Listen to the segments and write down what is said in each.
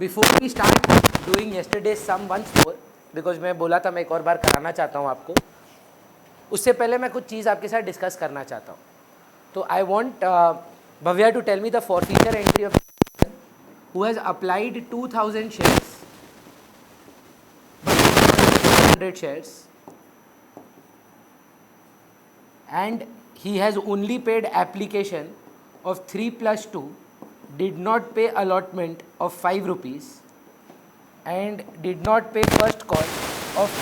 Before we start doing yesterday sum once more, because मैं बोला था मैं एक और बार कराना चाहता हूँ आपको, उससे पहले मैं कुछ चीज़ आपके साथ डिस्कस करना चाहता हूँ. तो I want Bhavya to tell me the forfeiture entry of who has applied 2000 shares, but 100 shares, and he has only paid application of 3 plus 2, did not pay allotment of 5 rupees, and did not pay first call of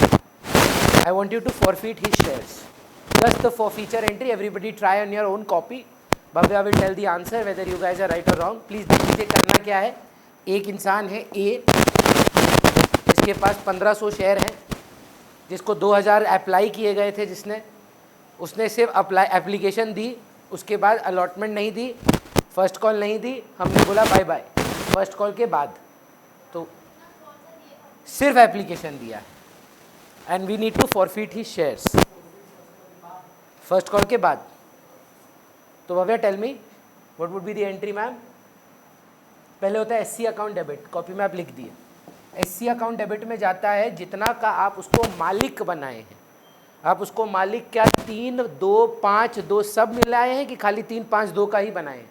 2. I want you to forfeit his shares. Just the forfeiture entry. Everybody try on your own copy. Bhavya will tell the answer whether you guys are right or wrong. Please देख लीजिए करना क्या है. एक इंसान है A, इसके पास 1500 share हैं, जिसको 2000 अप्लाई किए गए थे, उसने सिर्फ एप्लीकेशन दी, उसके बाद अलॉटमेंट नहीं दी, फर्स्ट कॉल नहीं दी, हमने बोला बाय बाय फर्स्ट कॉल के बाद, तो सिर्फ एप्लीकेशन दिया है, and we need to forfeit his shares first call के बाद. तो Bhavya tell me what would be the entry ma'am. पहले होता है एससी अकाउंट डेबिट, कॉपी में आप लिख दिए. एससी अकाउंट डेबिट में जाता है जितना का आप उसको मालिक बनाए हैं. आप उसको मालिक क्या 3, 2, 5, 2 सब मिलाए हैं कि खाली 3, 5, 2 का ही बनाए हैं.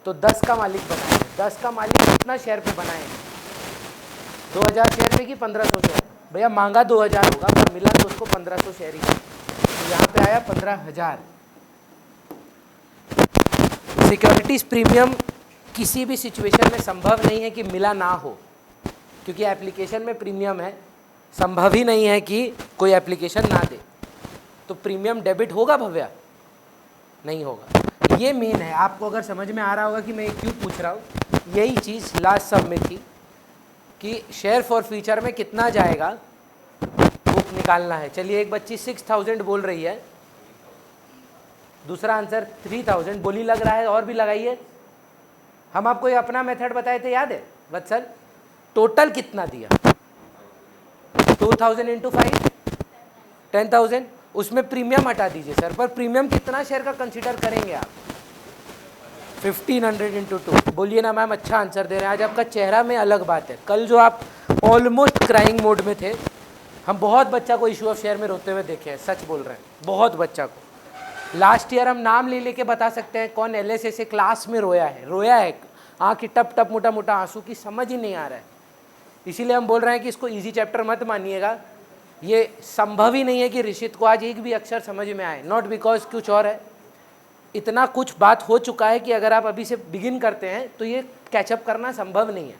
तो 10 का मालिक बनाए हैं. 10 का मालिक कितना शेयर पे बनाए हैं, 2000 शेयर पे कि 1500 शेयर. भैया मांगा 2000 होगा पर मिला तो उसको 1500 शेयर ही. तो यहाँ पे आया 15,000. सिक्योरिटीज प्रीमियम किसी भी सिचुएशन में संभव नहीं है कि मिला ना हो, क्योंकि एप्लीकेशन में प्रीमियम है. संभव ही नहीं है कि कोई एप्लीकेशन ना दे. तो प्रीमियम डेबिट होगा भव्या? नहीं होगा. ये मेन है. आपको अगर समझ में आ रहा होगा कि मैं क्यों पूछ रहा हूँ, यही चीज़ लास्ट सब में थी कि शेयर फॉर फ्यूचर में कितना जाएगा वो निकालना है. चलिए एक बच्ची 6000 बोल रही है, दूसरा आंसर 3000 बोली लग रहा है, और भी लगाइए. हम आपको ये अपना मेथड बताए थे, याद है वत्सल? टोटल कितना दिया? 2000 इंटू 5 10,000. उसमें प्रीमियम हटा दीजिए सर, पर प्रीमियम कितना शेयर का कंसीडर करेंगे आप? 1500 इंटू 2. बोलिए ना मैम, अच्छा आंसर दे रहे हैं. आज आपका चेहरा में अलग बात है. कल जो आप ऑलमोस्ट क्राइंग मोड में थे, हम बहुत बच्चा को इशू ऑफ शेयर में रोते हुए देखे हैं. सच बोल रहे हैं, बहुत बच्चा को. लास्ट ईयर हम नाम ले लेके बता सकते हैं कौन LSA से क्लास में रोया है. आँख की टप टप मोटा मोटा आंसू की समझ ही नहीं आ रहा है. इसीलिए हम बोल रहे हैं कि इसको इजी चैप्टर मत मानिएगा. ये संभव ही नहीं है कि ऋषित को आज एक भी अक्षर समझ में आए. नॉट बिकॉज कुछ और है, इतना कुछ बात हो चुका है कि अगर आप अभी से बिगिन करते हैं तो ये कैचअप करना संभव नहीं है.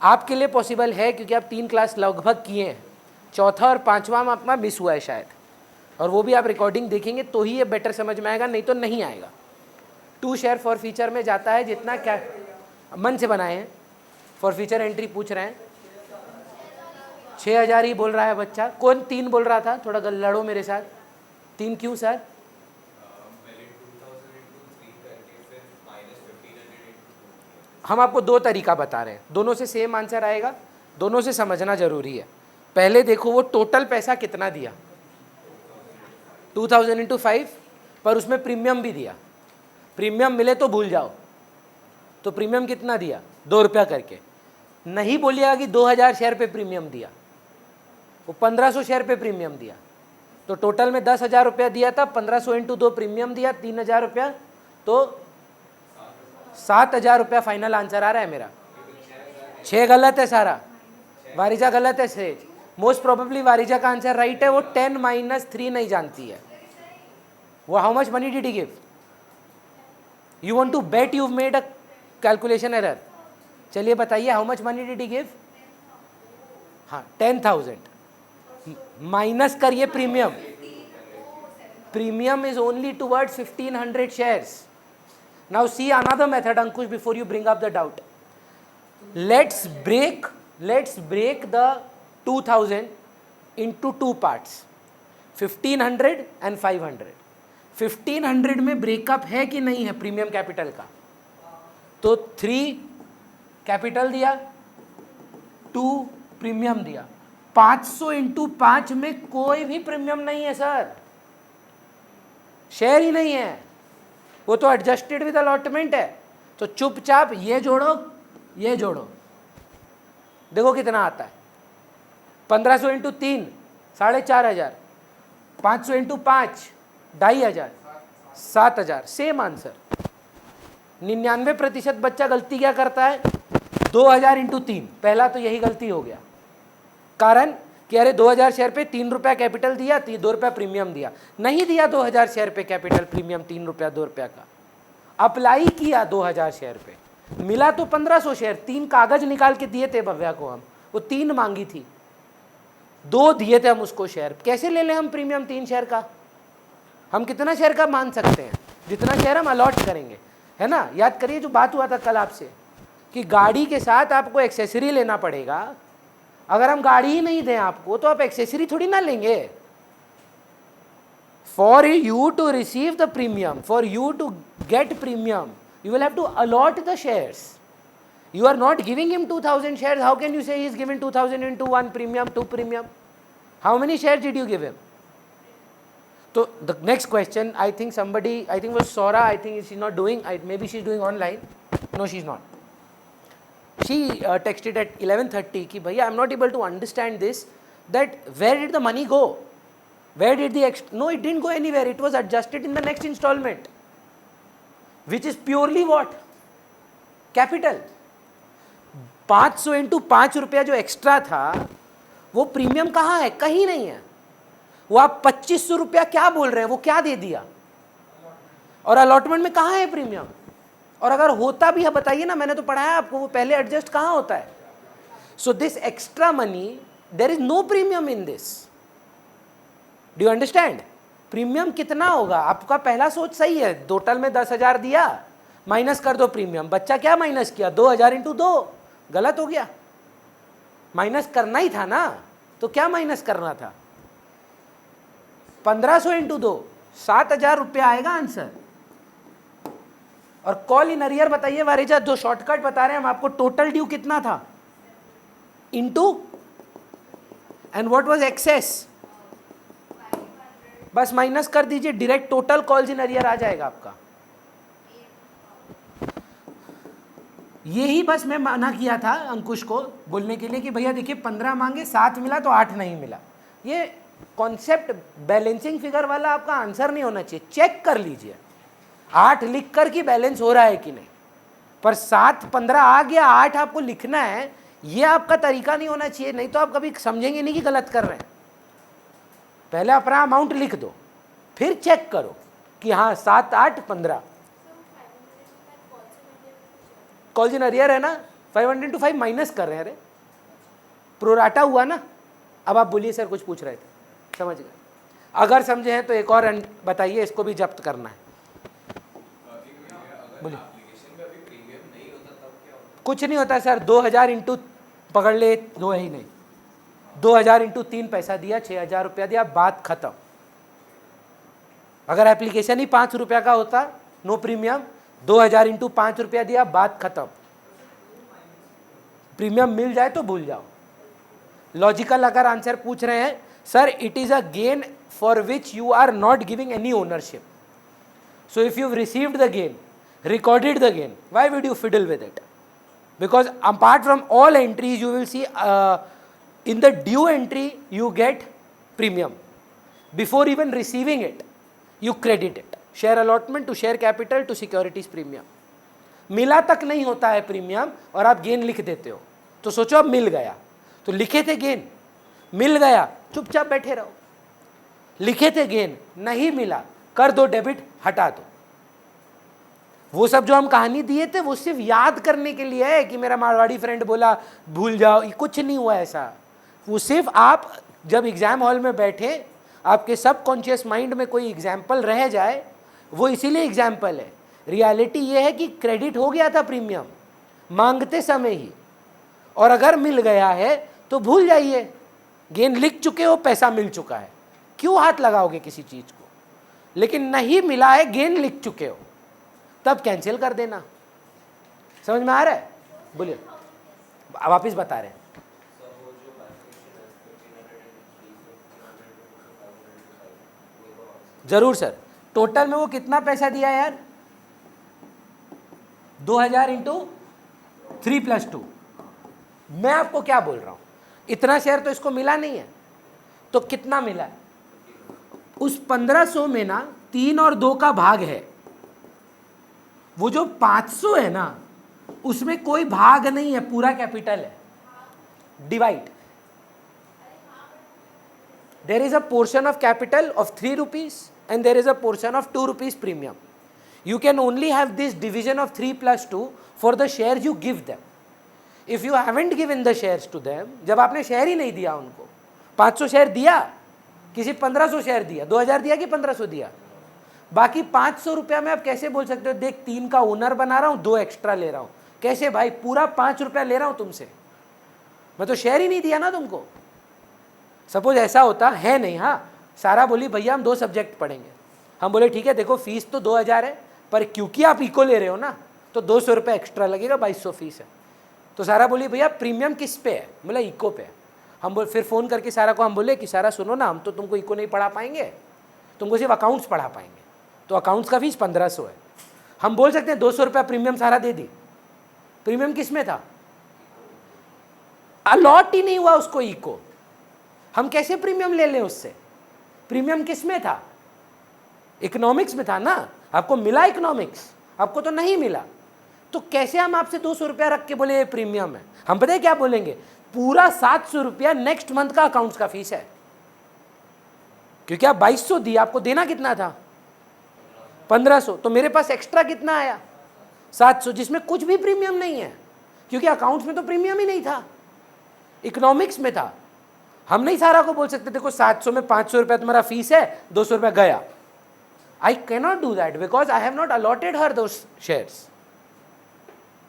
आपके लिए पॉसिबल है क्योंकि आप 3 क्लास लगभग किए हैं. चौथा और 5वां में अपना मिस हुआ है शायद, और वो भी आप रिकॉर्डिंग देखेंगे तो ही ये बेटर समझ में आएगा, नहीं तो नहीं आएगा. 2 शेयर फॉर फीचर में जाता है जितना क्या मन से बनाए हैं. फॉर फीचर एंट्री पूछ रहे हैं. 6000 ही बोल रहा है बच्चा. कौन 3 बोल रहा था? थोड़ा लड़ो मेरे साथ. 3 क्यों सर? हम आपको 2 तरीका बता रहे हैं, दोनों से सेम आंसर आएगा. दोनों से समझना जरूरी है. पहले देखो वो टोटल पैसा कितना दिया, 2000 इंटू 5, पर उसमें प्रीमियम भी दिया. प्रीमियम मिले तो भूल जाओ. तो प्रीमियम कितना दिया? 2 रुपया करके. नहीं बोलिएगा कि 2000 शेयर पे प्रीमियम दिया, वो 1500 शेयर पे प्रीमियम दिया. तो टोटल में 10,000 रुपया दिया था, 1500 इंटू 2 प्रीमियम दिया, 3000 रुपया, तो 7000 रुपया फाइनल आंसर आ रहा है मेरा. 6 गलत है सारा, वारिजा गलत है. सेज मोस्ट प्रोबेबली वारिजा का आंसर राइट है. वो 10 - 3 नहीं जानती है. वो how much money did he give? You want to bet you made a calculation error. चलिए बताइए how much money did he give? हाँ 10,000 माइनस करिए premium. Premium is only towards 1500 shares. Now see another method Ankush before you bring up the doubt. Let's break the 2000 into 2 parts, 1500 and 500. 1500 में breakup है कि नहीं है premium capital का? तो 3 capital दिया, 2 प्रीमियम दिया. 500 इंटू 5 में कोई भी प्रीमियम नहीं है सर, शेयर ही नहीं है. वो तो एडजस्टेड विद अलॉटमेंट है. तो चुपचाप ये जोड़ो, ये जोड़ो, देखो कितना आता है, 1500 इंटू 3 4,500, 500 इंटू 5 2,500, 7,000। Same answer. 99% बच्चा गलती क्या करता है, 2,000 इंटू 3। पहला तो यही गलती हो गया, कारण कि अरे 2,000 शेयर पे 3 रुपया कैपिटल दिया, 2 रुपया प्रीमियम दिया। नहीं दिया 2,000 शेयर पे कैपिटल प्रीमियम 3 रुपया 2 रुपया का, अप्लाई किया 2,000 शेयर पे, मिला तो 1,500 शेयर। 3 कागज निकाल के दिए थे भव्या को हम, वो 3 मांगी थी, 2 दिए थे हम उसको शेयर। कैसे ले लें हम प्रीमियम 3 शेयर का? हम कितना शेयर का मान सकते हैं? जितना शेयर हम अलॉट करेंगे, है ना। याद करिए जो बात हुआ था कल आपसे कि गाड़ी के साथ आपको एक्सेसरी लेना पड़ेगा। अगर हम गाड़ी ही नहीं दें आपको तो आप एक्सेसरी थोड़ी ना लेंगे। For you to receive the premium, for you to get premium, you will have to allot the shares. You are not giving him 2,000 shares. How can you say he is given 2,000 into 1 premium, 2 premium? How many shares did you give him? So the next question, I think somebody, I think was Sora, I think she's not doing, maybe she's doing online. No, she's not. She texted at 11:30 ki bhaiya I'm not able to understand this, that where did the money go? Where did the no, it didn't go anywhere. It was adjusted in the next installment, which is purely what? Capital. 500 into 5 रुपया जो extra था वो premium कहाँ है? कहीं नहीं है। वो आप 2,500 रुपया क्या बोल रहे हैं, वो क्या दे दिया? और अलॉटमेंट में कहाँ है प्रीमियम? और अगर होता भी है बताइए ना, मैंने तो पढ़ाया आपको, वो पहले एडजस्ट कहाँ होता है? So this extra money, there is no premium in this. Do you understand? Premium कितना होगा? आपका पहला सोच सही है, टोटल में 10,000 दिया, माइनस कर दो प्रीमियम। बच्चा क्या माइनस किया? 2,000 इंटू 2। गलत हो गया, माइनस करना ही था ना, तो क्या माइनस करना था? 1,500 इंटू 2, 7,000 रुपया आएगा आंसर। और कॉल इन अरियर बताइए वारिजा, जो शॉर्टकट बता रहे हैं हम आपको, टोटल ड्यू कितना था into, and what was excess? बस माइनस कर दीजिए, direct total calls in arrear आ जाएगा आपका। यही बस मैं मना किया था अंकुश को बोलने के लिए कि भैया देखिए 15 मांगे, 7 मिला तो 8 नहीं मिला। ये कॉन्सेप्ट बैलेंसिंग फिगर वाला आपका आंसर नहीं होना चाहिए। चेक कर लीजिए 8 लिख कर कि बैलेंस हो रहा है कि नहीं, पर 7 15 आ गया, 8 आपको लिखना है, ये आपका तरीका नहीं होना चाहिए। नहीं तो आप कभी समझेंगे नहीं कि गलत कर रहे हैं। पहले अपना अमाउंट लिख दो, फिर चेक करो कि हाँ 7 8 15। कॉल्स इन अरियर है ना, 500 इंटू 5 माइनस कर रहे हैं, अरे प्रोराटा हुआ ना। अब आप बोलिए सर कुछ पूछ रहे थे, समझ गए? अगर समझे हैं तो एक और बताइए, इसको भी जब्त करना है। बोलिए। कुछ नहीं होता सर, 2,000 इंटू पकड़ ले, 2 ही नहीं, 2,000 इंटू 3 पैसा दिया, 6,000 रुपया दिया, बात खत्म। अगर एप्लीकेशन ही 5 रुपया का होता, नो प्रीमियम, 2,000 इंटू 5 रुपया दिया, बात खत्म। प्रीमियम मिल जाए तो भूल जाओ। लॉजिकल अगर आंसर पूछ रहे हैं, sir it is a gain for which you are not giving any ownership, so if you received the gain, recorded the gain, why would you fiddle with it? Because apart from all entries you will see in the due entry you get premium. Before even receiving it you credit it, share allotment to share capital to securities premium. मिला तक नहीं होता है premium और आप gain लिख देते हो, तो सोचो अब मिल गया, तो लिखे थे गेन, मिल गया, चुपचाप बैठे रहो। लिखे थे गेन, नहीं मिला, कर दो डेबिट, हटा दो। वो सब जो हम कहानी दिए थे वो सिर्फ याद करने के लिए है कि मेरा मारवाड़ी फ्रेंड बोला भूल जाओ, कुछ नहीं हुआ ऐसा। वो सिर्फ आप जब एग्जाम हॉल में बैठे आपके सब कॉन्शियस माइंड में कोई एग्जाम्पल रह जाए, वो इसीलिए एग्जाम्पल है। रियलिटी ये है कि क्रेडिट हो गया था प्रीमियम मांगते समय ही, और अगर मिल गया है तो भूल जाइए, गेन लिख चुके हो, पैसा मिल चुका है, क्यों हाथ लगाओगे किसी चीज़ को? लेकिन नहीं मिला है, गेन लिख चुके हो, तब कैंसिल कर देना। समझ में आ रहा है? बोलिए, वापिस बता रहे हैं। जरूर सर, टोटल में वो कितना पैसा दिया यार? 2,000 इंटू 3 + 2, मैं आपको क्या बोल रहा हूं, इतना शेयर तो इसको मिला नहीं है, तो कितना मिला है? उस 1500 में ना 3 और 2 का भाग है, वो जो 500 है ना उसमें कोई भाग नहीं है, पूरा कैपिटल है। Divide, there is a portion of capital of 3 rupees and there is a portion of 2 rupees premium. You can only have this division of 3 plus 2 for the shares you give them. If you haven't given the shares to them, जब आपने share ही नहीं दिया उनको, 500 share दिया, किसी 1500 share दिया, 2000 दिया कि 1500 दिया, बाकी 500 रुपया में आप कैसे बोल सकते हो देख 3 का ओनर बना रहा हूं, 2 एक्स्ट्रा ले रहा हूं? कैसे भाई, पूरा 5 रुपया ले रहा हूं तुमसे, मैं तो शेयर ही नहीं दिया ना तुमको। सपोज ऐसा होता है नहीं, हाँ सारा बोली भैया हम 2 सब्जेक्ट पढ़ेंगे, हम बोले ठीक है देखो फीस तो 2000 है, पर क्योंकि आप इको ले रहे हो ना तो 200 रुपये एक्स्ट्रा लगेगा, 2200 फीस है। तो सारा बोली भैया प्रीमियम किस पे है, बोला इको पे है। हम बोल फिर फ़ोन करके सारा को हम बोले कि सारा सुनो ना, हम तो तुमको इको नहीं पढ़ा पाएंगे, तुमको सिर्फ अकाउंट्स पढ़ा पाएंगे, तो अकाउंट्स का फीस 1500 है। हम बोल सकते हैं 200 रुपया प्रीमियम सारा दे दी, प्रीमियम किस में था, अलॉट ही नहीं हुआ उसको इको, हम कैसे प्रीमियम ले लें उससे? प्रीमियम किस में था, इकोनॉमिक्स में था ना, आपको मिला इकोनॉमिक्स, आपको तो नहीं मिला, तो कैसे हम आपसे 200 रुपया रख के बोले ये प्रीमियम है? हम पता है क्या बोलेंगे, पूरा 700 रुपया नेक्स्ट मंथ का अकाउंट्स का फीस है, क्योंकि आप 2200 दिया, आपको देना कितना था 1500, तो मेरे पास एक्स्ट्रा कितना आया 700, जिसमें कुछ भी प्रीमियम नहीं है, क्योंकि अकाउंट्स में तो प्रीमियम ही नहीं था, इकोनॉमिक्स में था। हम नहीं सारा को बोल सकते देखो 700 में 500 रुपया तुम्हारा फीस है, 200 रुपया गया। I cannot do that because I have not allotted her those shares.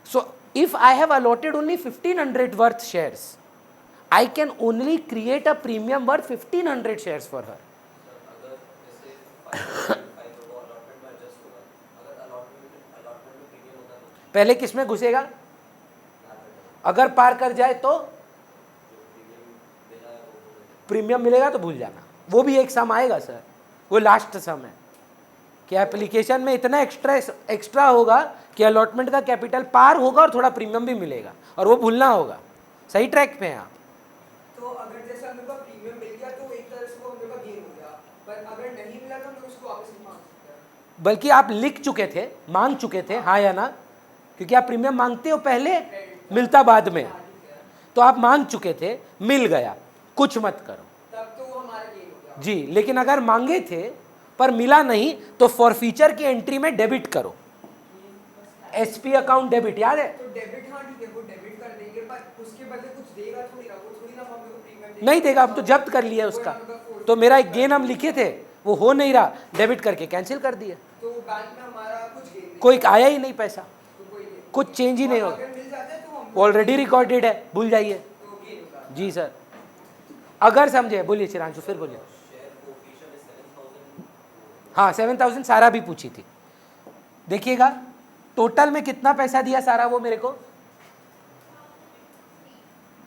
So if I have allotted only 1500 worth shares, I can only create a premium worth 1500 shares for her. पहले किसमें घुसेगा, अगर पार कर जाए तो premium मिलेगा, तो भूल जाना, वो भी एक सम आएगा सर, वो लास्ट सम है कि एप्लीकेशन में इतना एक्स्ट्रा होगा कि अलॉटमेंट का कैपिटल पार होगा और थोड़ा प्रीमियम भी मिलेगा, और वो भूलना होगा। सही ट्रैक पे हैं आप। तो अगर जैसे हम लोग का प्रीमियम मिल गया तो एक तरह से वो हम लोग का गेन हो गया, पर अगर नहीं मिला तो हम लोग उसको वापस नहीं मांग सकते। बल्कि आप लिख चुके थे, मांग चुके थे, हाँ या ना, क्योंकि आप प्रीमियम मांगते हो पहले, मिलता बाद में, तो आप मांग चुके थे, मिल गया, कुछ मत करो, तब तो वो हमारा गेन हो गया। जी। लेकिन अगर मांगे थे पर मिला नहीं तो फॉरफीचर की एंट्री में डेबिट करो, एसपी अकाउंट डेबिट, याद है? तो डेबिट, हाँ ठीक है, वो डेबिट कर देंगे, पर उसके बदले कुछ देगा थोड़ी ना, वो थोड़ी ना हम लोग को प्रीमियम नहीं देगा, हम तो जब्त कर लिया उसका, तो मेरा एक गेन हम लिखे थे वो हो नहीं रहा, डेबिट करके कैंसिल कर दिया, तो बैंक में हमारा कुछ गेन नहीं, कोई आया ही नहीं पैसा, तो कोई नहीं। कुछ चेंज ही नहीं होगा, अगर मिल जाता है तो हम ऑलरेडी रिकॉर्डेड है, भूल जाइए। तो गेन होगा। जी सर, अगर समझे, बोलिए चिरांशु, फिर बोलिए। हाँ 7000 सारा भी पूछी थी, देखिएगा टोटल में कितना पैसा दिया सारा, वो मेरे को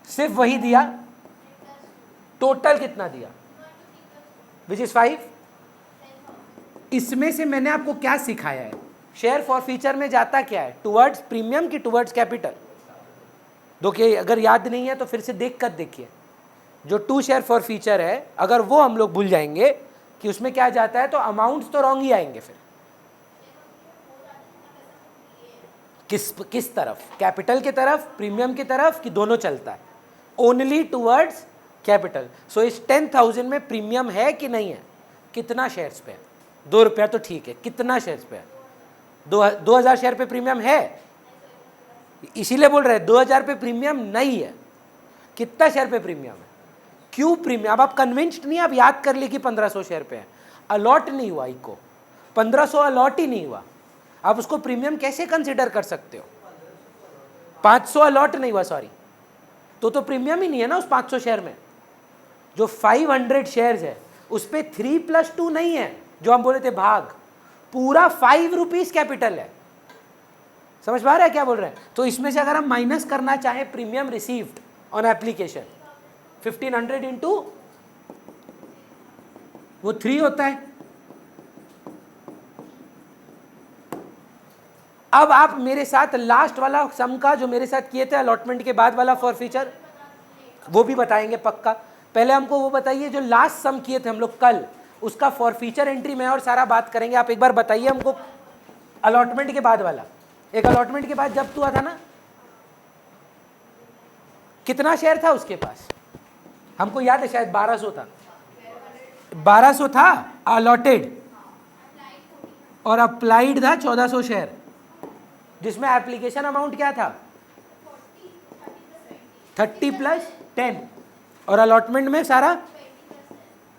सिर्फ वही दिया, टोटल कितना दिया, विच इज 5। इसमें से मैंने आपको क्या सिखाया है, शेयर फॉर फीचर में जाता क्या है, टुवर्ड्स प्रीमियम की टुवर्ड्स कैपिटल। देखिए अगर याद नहीं है तो फिर से देख कर देखिए, जो 2 शेयर फॉर फीचर है, अगर वो हम लोग भूल जाएंगे कि उसमें क्या जाता है तो अमाउंट्स तो रॉन्ग ही आएंगे। फिर किस तरफ, कैपिटल की तरफ, प्रीमियम की तरफ, कि दोनों चलता है, ओनली टुवर्ड्स कैपिटल। सो इस 10,000 में प्रीमियम है कि नहीं है, कितना शेयर्स पे है, 2 रुपया तो ठीक है, कितना शेयर्स पे है, 2000 शेयर पे प्रीमियम है, इसीलिए बोल रहे हैं 2000 पे प्रीमियम नहीं है, कितना शेयर पे प्रीमियम है, क्यों प्रीमियम। अब आप कन्विंस्ड नहीं, आप याद कर ली कि 1500 शेयर पे है, अलॉट नहीं हुआ इको, 1500 अलॉट ही नहीं हुआ, आप उसको प्रीमियम कैसे कंसिडर कर सकते हो, 500 अलॉट नहीं हुआ, सॉरी, तो प्रीमियम ही नहीं है ना उस 500 शेयर में। जो 500 शेयर्स है उस पे 3+2 नहीं है, जो हम बोले थे भाग, पूरा 5 रुपीज कैपिटल है। समझ पा रहे हैं क्या बोल रहे हैं? तो इसमें से अगर हम माइनस करना चाहें premium received on application, 1500 into वो 3 होता है, अब आप मेरे साथ लास्ट वाला सम का जो मेरे साथ किए थे अलॉटमेंट के बाद वाला फॉर फ्यूचर, वो भी बताएंगे पक्का। पहले हमको वो बताइए जो लास्ट सम किए थे हम लोग कल, उसका फॉर फ्यूचर एंट्री में और सारा बात करेंगे। आप एक बार बताइए हमको अलॉटमेंट के बाद वाला। एक अलॉटमेंट के बाद जब्त हुआ था ना, कितना शेयर था उसके पास? हमको याद है शायद 1200 था। 1200 था अलॉटेड, और अप्लाइड था 1400 शेयर, जिसमें एप्लीकेशन अमाउंट क्या था? 30 + 10, और अलॉटमेंट में सारा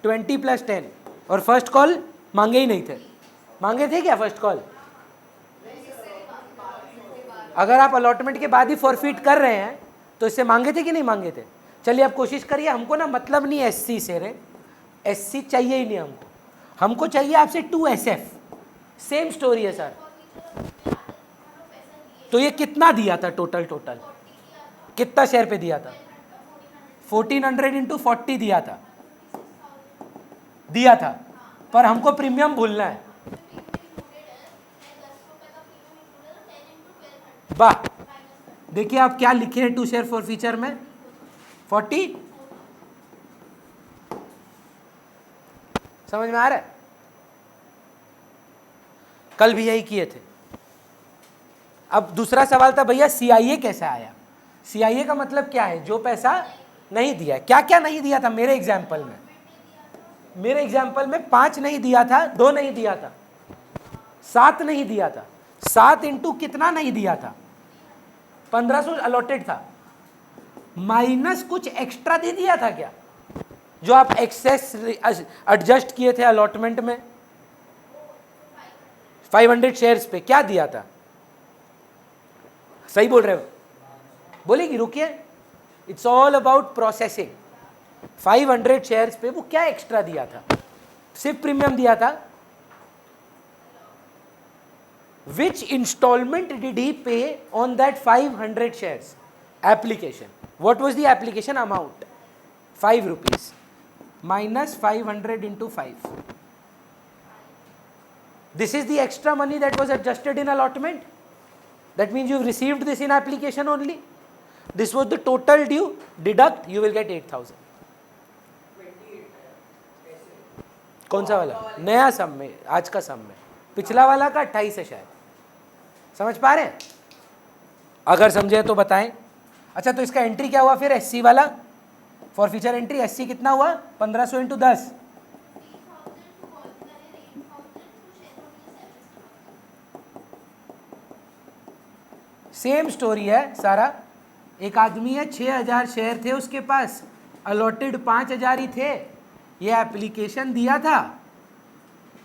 20 + 10। और फर्स्ट कॉल मांगे ही नहीं थे। मांगे थे क्या फर्स्ट कॉल? अगर आप अलॉटमेंट के बाद ही फॉरफिट कर रहे हैं तो इससे मांगे थे कि नहीं मांगे थे? चलिए आप कोशिश करिए। हमको ना मतलब नहीं एससी से, रे एससी चाहिए ही नहीं हमको। हमको चाहिए आपसे 2SF। सेम स्टोरी है सर। तो ये कितना दिया था टोटल? कितना शेयर पे दिया था? 1400 × 40 दिया था, पर हमको प्रीमियम भूलना है। वाह, देखिए आप क्या लिखे हैं 2 शेयर फॉर फ्यूचर में 40। समझ में आ रहा है? कल भी यही किए थे। अब दूसरा सवाल था भैया सीआईए कैसे आया? सीआईए का मतलब क्या है? जो पैसा नहीं दिया। क्या क्या नहीं दिया था? मेरे एग्जाम्पल में 5 नहीं दिया था, 2 नहीं दिया था, 7 नहीं दिया था। 7 इंटू कितना नहीं दिया था? 1500 अलॉटेड था, माइनस कुछ एक्स्ट्रा दे दिया था क्या? जो आप एक्सेस एडजस्ट किए थे अलॉटमेंट में 500 शेयर्स पे, क्या दिया था? सही बोल रहे हो? बोलेगी रुकिए, it's all about processing. 500 shares पे वो क्या एक्स्ट्रा दिया था? सिर्फ प्रीमियम दिया था। Which installment did he pay on that 500 shares? Application. What was the application amount? 5 rupees minus 500 into 5. This is the extra money that was adjusted in allotment. That means you've received this in application only. This was the total due. Deduct, you will get 8,000. कौन सा वाला? नया सम में, आज का सम में। पिछला वाला का 28 है शायद। समझ पा रहे हैं? अगर समझे तो बताएं। अच्छा, तो इसका एंट्री क्या हुआ फिर? एससी वाला फॉर फ्यूचर एंट्री एससी कितना हुआ? 1500 × 10। सेम स्टोरी है सारा। एक आदमी है, 6000 शेयर थे उसके पास, अलॉटेड 5000 ही थे। ये एप्लीकेशन दिया था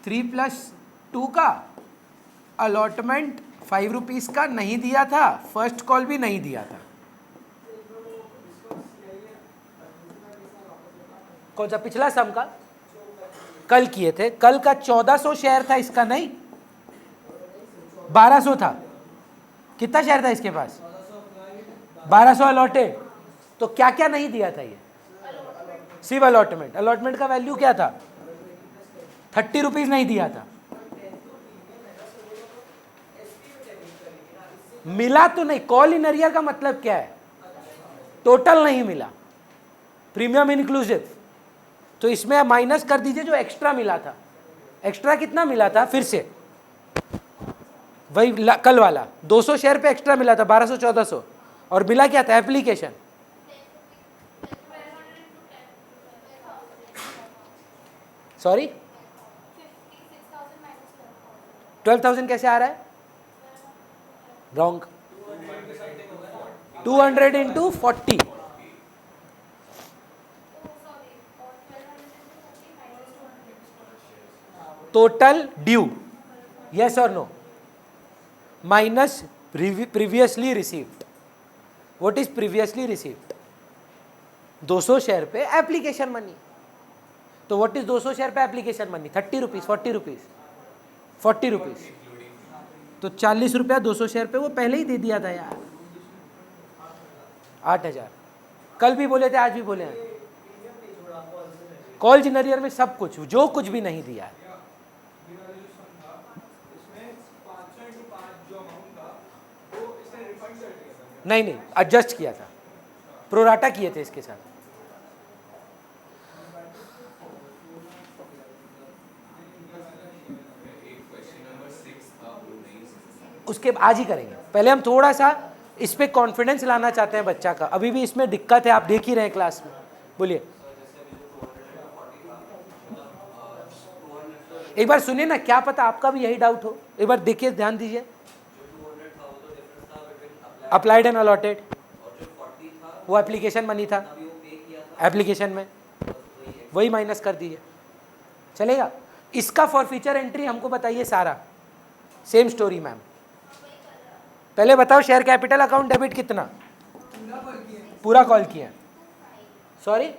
3 + 2 का, अलॉटमेंट 5 रुपीज़ का नहीं दिया था, फर्स्ट कॉल भी नहीं दिया था। कौन सा? पिछला सम का कल किए थे। कल का 1400 शेयर था इसका, नहीं 1200 था। कितना शेयर था इसके पास? 1200 अलॉटेड। तो क्या क्या नहीं दिया था? ये सिर्फ अलॉटमेंट। अलॉटमेंट का वैल्यू क्या था? 30 रुपीज़ नहीं दिया था। मिला तो नहीं। कॉल इन अरियर का मतलब क्या है? टोटल नहीं मिला, प्रीमियम इंक्लूसिव। तो इसमें माइनस कर दीजिए जो एक्स्ट्रा मिला था। एक्स्ट्रा कितना मिला था? फिर से वही कल वाला 200 शेयर पे एक्स्ट्रा मिला था, 1200 1400। और मिला क्या था? एप्लीकेशन। सॉरी, 12,000 कैसे आ रहा है? रॉन्ग। 200 × 40। टोटल ड्यू, यस और no, minus previously received. What is previously received? 200 share पे एप्लीकेशन मनी। तो व्हाट इज 200 शेयर पे application money? 30 rupees, 40 rupees, 40 rupees. तो 40 रुपया 200 शेयर पे वो पहले ही दे दिया था यार। 8000 कल भी बोले थे, आज भी बोले हैं। कॉल जिनरियर में सब कुछ, जो कुछ भी नहीं दिया है। नहीं नहीं, एडजस्ट किया था, प्रोराटा किए थे इसके साथ। उसके आज ही करेंगे, पहले हम थोड़ा सा इस पे कॉन्फिडेंस लाना चाहते हैं बच्चा का, अभी भी इसमें दिक्कत है, आप देख ही रहे हैं क्लास में। बोलिए, एक बार सुनिए ना, क्या पता आपका भी यही डाउट हो, एक बार देखिए, ध्यान दीजिए। अप्लाइड एंड अलॉटेड, वो एप्लीकेशन मनी था, एप्लीकेशन में वही माइनस कर दीजिए, चलेगा। इसका फॉर फीचर एंट्री हमको बताइए सारा, सेम स्टोरी मैम। पहले बताओ शेयर कैपिटल अकाउंट डेबिट कितना, पूरा कॉल किया, सॉरी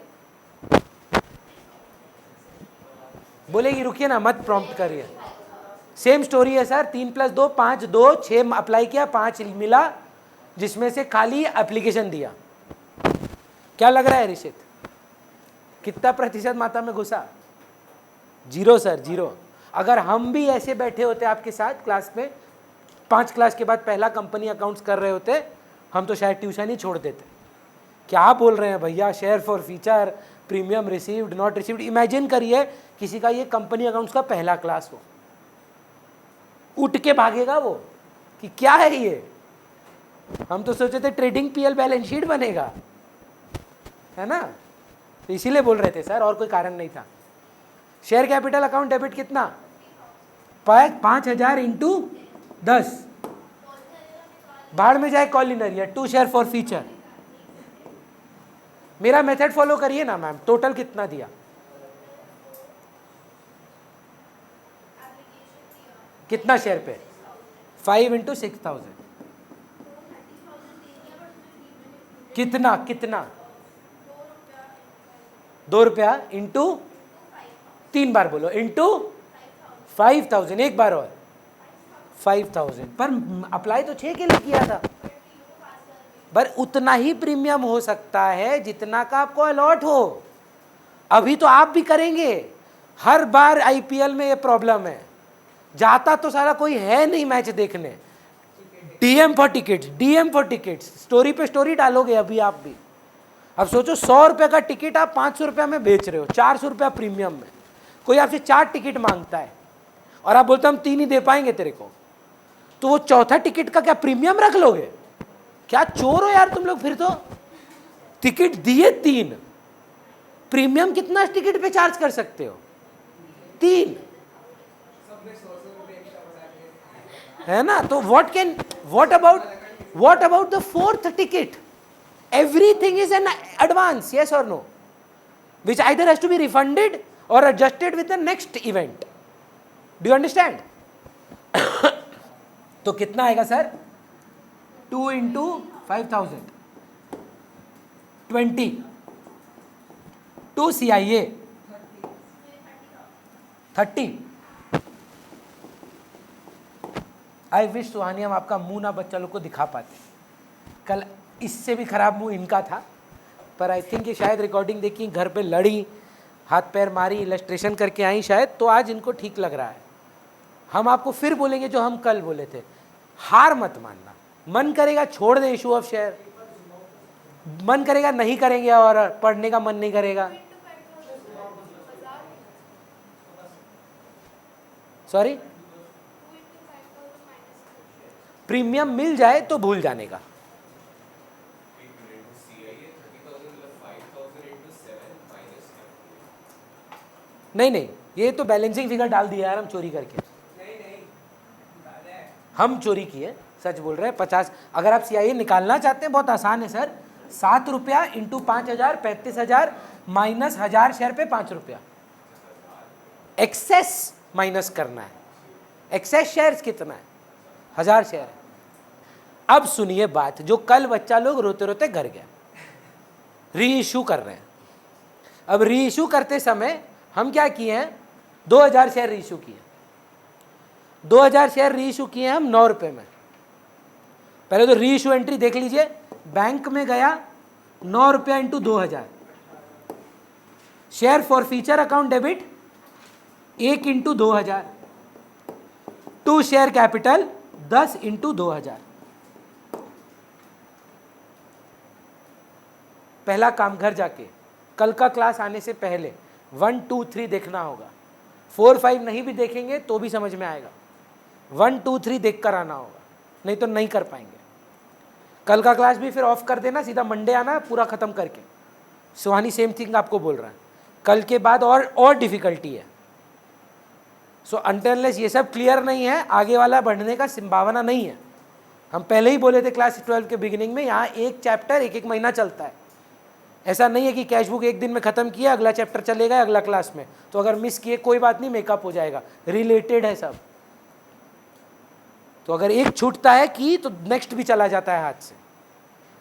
बोलेगी, रुकिए ना, मत प्रॉम्प्ट करिए। सेम स्टोरी है सर, 3 + 2 5, 2 6 अप्लाई किया, 5 मिला, जिसमें से खाली एप्लीकेशन दिया। क्या लग रहा है ऋषित, कितना प्रतिशत माता में घुसा? 0 सर, 0। अगर हम भी ऐसे बैठे होते आपके साथ क्लास में, 5 क्लास के बाद पहला कंपनी अकाउंट्स कर रहे होते, हम तो शायद ट्यूशन ही छोड़ देते। क्या बोल रहे हैं भैया, share for feature, premium received, not received. Imagine करिए किसी का ये कंपनी अकाउंट्स का पहला क्लास हो, उठ के भागेगा वो कि क्या है ये। हम तो सोचे थे ट्रेडिंग पीएल बैलेंस शीट बनेगा, है ना, तो इसीलिए बोल रहे थे सर, और कोई कारण नहीं था। शेयर कैपिटल अकाउंट डेबिट कितना, 5000 इंटू 10, बाहर में जाए कॉलिनरी है, 2 शेयर फॉर फीचर। मेरा मेथड फॉलो करिए ना मैम, टोटल कितना दिया, कितना शेयर पे, 5 × 6000, कितना कितना, 2 रुपया इंटू 3 बार बोलो, इंटू 5000, एक बार और 5000, पर अप्लाई तो 6 के लिए किया था। पर उतना ही प्रीमियम हो सकता है जितना का आपको अलॉट हो। अभी तो आप भी करेंगे, हर बार आईपीएल में ये प्रॉब्लम है, जाता तो सारा कोई है नहीं मैच देखने, DM for tickets, DM for tickets, story पे स्टोरी डालोगे अभी आप भी। अब सोचो 100 रुपये का टिकट आप 500 रुपये में बेच रहे हो, 400 रुपया प्रीमियम में, कोई आपसे 4 टिकट मांगता है और आप बोलते हम 3 ही दे पाएंगे तेरे को, तो वो चौथा टिकट का क्या प्रीमियम रख लोगे? क्या चोर हो यार तुम लोग। फिर तो टिकट दिए 3, प्रीमियम कितना टिकट पे चार्ज कर सकते हो? 3, है ना। तो what about the 4th ticket? Everything is an advance, yes or no, which either has to be refunded or adjusted with the next event. Do you understand? तो कितना आएगा सर? 2 × 5000, 20, 2 CIA, 30। आई विश सुहानी हम आपका मुंह ना बच्चा लोग को दिखा पाते। कल इससे भी खराब मुंह इनका था, पर आई थिंक ये शायद रिकॉर्डिंग देखी, घर पे लड़ी, हाथ पैर मारी, इलस्ट्रेशन करके आई शायद, तो आज इनको ठीक लग रहा है। हम आपको फिर बोलेंगे जो हम कल बोले थे, हार मत मानना। मन करेगा छोड़ दे इशू ऑफ शेयर, मन करेगा नहीं करेंगे, और पढ़ने का मन नहीं करेगा, सॉरी, प्रीमियम मिल जाए तो भूल जाने का। नहीं, ये तो बैलेंसिंग फिगर डाल दिया यार हम चोरी करके। नहीं, हम चोरी किए, सच बोल रहे हैं। 50, अगर आप CIA निकालना चाहते हैं बहुत आसान है सर, 7 रुपया इंटू 5000, 35,000 माइनस 1000 शेयर पे 5 रुपया, एक्सेस माइनस करना है। एक्सेस शेयर्स कितना है? 1000 शेयर है। अब सुनिए बात, जो कल बच्चा लोग रोते रोते घर गया, री इशू कर रहे हैं। अब री इशू करते समय हम क्या किए हैं, 2000 शेयर री इशू किए, 2000 शेयर री इशू किए हम 9 रुपये में। पहले तो री इशू एंट्री देख लीजिए, बैंक में गया 9 रुपया into 2000, share for feature account debit 1 × 2000, 2 share capital 10 × 2000, पहला काम घर जाके कल का क्लास आने से पहले 1 2 3 देखना होगा। 4 5 नहीं भी देखेंगे तो भी समझ में आएगा। 1 2 3 देख कर आना होगा, नहीं तो नहीं कर पाएंगे। कल का क्लास भी फिर ऑफ कर देना, सीधा मंडे आना पूरा ख़त्म करके। सुहानी सेम थिंग आपको बोल रहा है, कल के बाद और डिफिकल्टी है। सो अनटिल ये सब क्लियर नहीं है, आगे वाला बढ़ने का संभावना नहीं है। हम पहले ही बोले थे क्लास 12 के बिगिनिंग में, यहाँ एक चैप्टर एक महीना चलता है। ऐसा नहीं है कि कैश बुक एक दिन में ख़त्म किया, अगला चैप्टर चलेगा अगला क्लास में, तो अगर मिस किए कोई बात नहीं, मेकअप हो जाएगा, रिलेटेड है सब। तो अगर एक छूटता है कि तो नेक्स्ट भी चला जाता है हाथ से।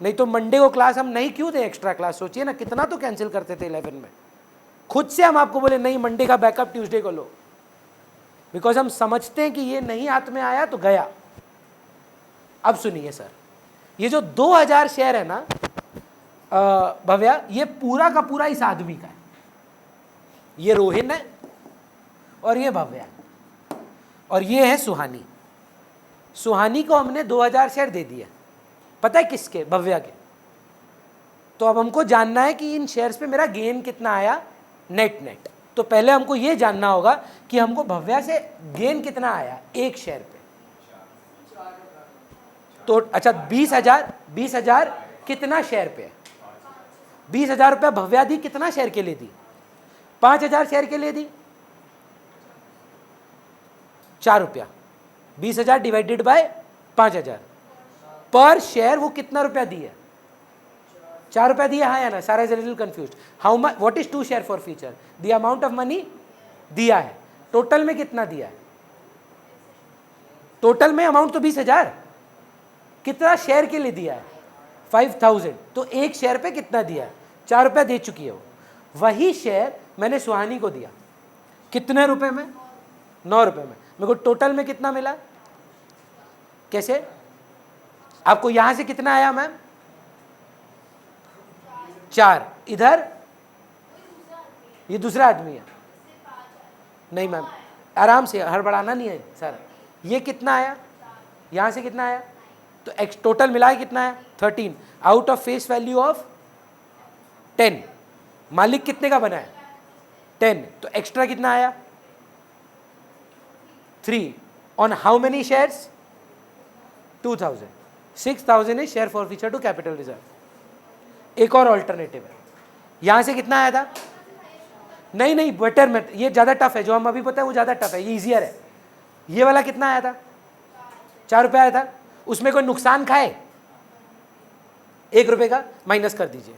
नहीं तो मंडे को क्लास हम नहीं क्यों दें एक्स्ट्रा क्लास, सोचिए ना कितना तो कैंसिल करते थे 11 में। खुद से हम आपको बोले नहीं मंडे का बैकअप ट्यूसडे को लो, बिकॉज हम समझते हैं कि ये नहीं हाथ में आया तो गया। अब सुनिए सर, ये जो 2000 शेयर है ना भव्या, ये पूरा का पूरा इस आदमी का है। ये रोहिन है और ये भव्या और ये है सुहानी। सुहानी को हमने 2000 शेयर दे दिए, पता है किसके? भव्या के। तो अब हमको जानना है कि इन शेयर्स पे मेरा गेन कितना आया नेट। तो पहले हमको ये जानना होगा कि हमको भव्या से गेन कितना आया एक शेयर पे। तो अच्छा 20,000 कितना शेयर पे है? 20,000 रुपया भव्या दी, कितना शेयर के लिए दी? 5,000 शेयर के लिए दी, 4 रुपया। 20,000 डिवाइडेड बाय 5,000 पर शेयर, वो कितना रुपया दिया? 4 रुपया दिया, हाँ या ना? सारा is little confuse. How much, what is 2 share for future? The amount of money दिया है। टोटल में कितना दिया है? टोटल में अमाउंट तो 20,000, कितना शेयर के लिए दिया है? 5,000। तो एक शेयर पे कितना दिया है? 4 रुपया दे चुकी है वो। वही शेयर मैंने सुहानी को दिया, कितने रुपए में? 9 रुपए में। मेरे को टोटल में कितना मिला? कैसे? आपको यहां से कितना आया मैम? 4। इधर ये दूसरा आदमी है। नहीं मैम, आराम से, हड़बड़ाना नहीं है सर। ये कितना आया? यहां से कितना आया? तो एक्स टोटल मिला के कितना है? 13 out of face value of 10। मालिक कितने का बना है? 10। तो एक्स्ट्रा कितना आया? 3 on how many shares? 2,000। 6,000 is share for future to capital reserve. एक और ऑल्टरनेटिव है, यहां से कितना आया था? नहीं बेटर में, ये ज्यादा टफ है, जो हम अभी पता है वो ज्यादा टफ है, ये इजियर है। ये वाला कितना आया था? 4 रुपया आया था। उसमें कोई नुकसान खाए? 1 रुपए का माइनस कर दीजिए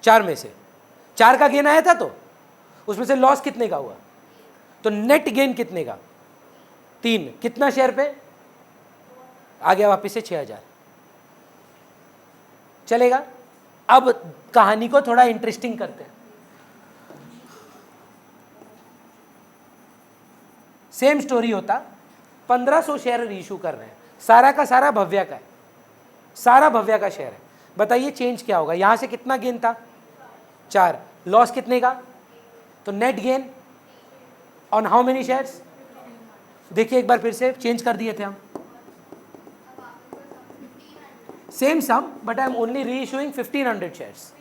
4 में से। 4 का गेन आया था, तो उसमें से लॉस कितने का हुआ? तो नेट गेन कितने का? 3। कितना शेयर पे? आ गया वापिस से 6,000। चलेगा? अब कहानी को थोड़ा इंटरेस्टिंग करते हैं। सेम स्टोरी होता, 1500 शेयर रीइश्यू कर रहे हैं, सारा का सारा भव्या का है, सारा भव्या का शेयर है। बताइए चेंज क्या होगा? यहां से कितना गेन था? 4। लॉस कितने का? तो net gain on how many shares? देखिए एक बार फिर से, चेंज कर दिए थे हम। Same sum, but I am only reissuing 1500 shares,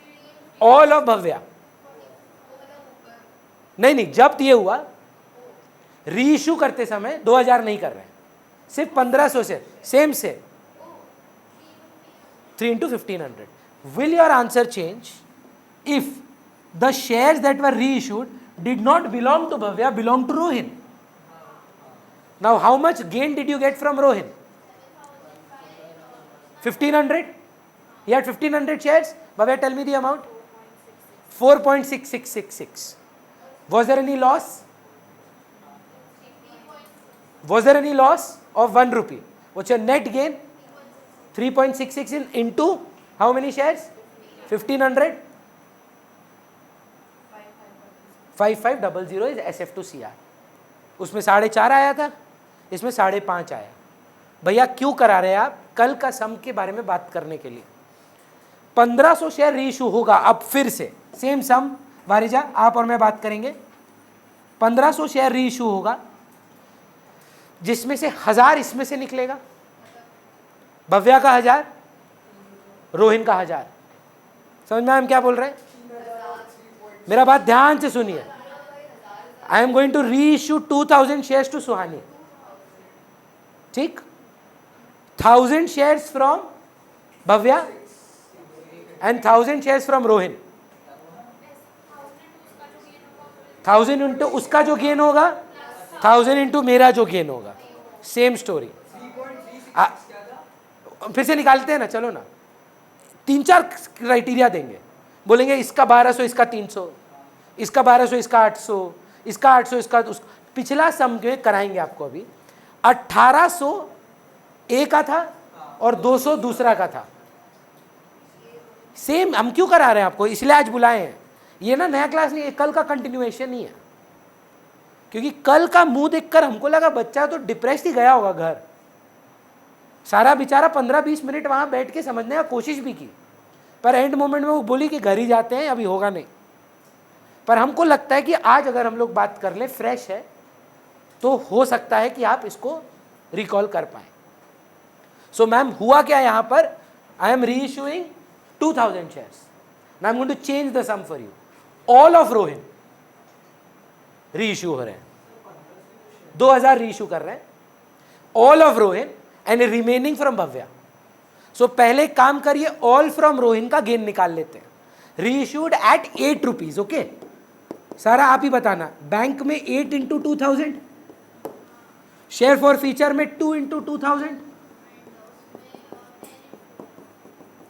all of Bhavya. नहीं, जब ये हुआ रीइश्यू करते समय 2000 नहीं कर रहे हैं, सिर्फ 1500 से, सेम से 3 into 1500. Will your answer change if the shares that were reissued did not belong to Bhavya, belong to Rohin? Now how much gain did you get from Rohin? 1500? He had 1500 shares. Bhavya, tell me the amount. 4.6666. Was there any loss? Was there any loss of 1 rupee? What's your net gain? 3.66 into how many shares? 1500. 5500 is SF2CR. उसमें 4.5 आया था, इसमें 5.5 आया। भैया क्यों करा रहे हैं आप? कल का सम के बारे में बात करने के लिए। 1500 शेयर रीइश्यू होगा अब फिर से, सेम सम। वारिजा आप और मैं बात करेंगे। 1500 शेयर रीइश्यू होगा, जिसमें से 1000 इसमें से निकलेगा, भव्या का 1000, रोहिन का 1000। समझ में हम क्या बोल रहे हैं? मेरा बात ध्यान से सुनिए. I am going to reissue 2000 shares to सुहानी. ठीक? 1000 shares from Bhavya and 1000 shares from Rohin. 1000 into उसका जो गेन होगा, 1000 इंटू मेरा जो गेन होगा, सेम स्टोरी. फिर से निकालते हैं ना, चलो ना. 3-4 क्राइटेरिया देंगे, बोलेंगे इसका 1200, इसका 300, इसका 1200, इसका 800, इसका 800, इसका पिछला सम में कराएंगे आपको. अभी 1800 ए का था और 200 दूसरा का था. सेम हम क्यों करा रहे हैं आपको, इसलिए आज बुलाए हैं. ये ना नया क्लास नहीं है, कल का कंटिन्यूएशन ही है. क्योंकि कल का मुंह देखकर हमको लगा बच्चा तो डिप्रेस ही गया होगा घर. सारा बेचारा 15-20 मिनट वहां बैठ के समझने का कोशिश भी की, पर एंड मोमेंट में वो बोली कि घर ही जाते हैं, अभी होगा नहीं. पर हमको लगता है कि आज अगर हम लोग बात कर ले, फ्रेश है, तो हो सकता है कि आप इसको रिकॉल कर पाए. सो मैम हुआ क्या यहाँ पर, आई एम री issuing 2000 shares. Now I'm going to change the sum for you. All of Rohin री इशू हो रहे हैं, 2000 री इशू कर रहे हैं. All of Rohin and remaining from Bhavya. So पहले काम करिए, ऑल फ्रॉम रोहिन का गेन निकाल लेते हैं. री इशूड एट 8 रुपीज. ओके, सारा आप ही बताना. बैंक में 8 इंटू 2000, शेयर फॉर फीचर में 2 इंटू 2000.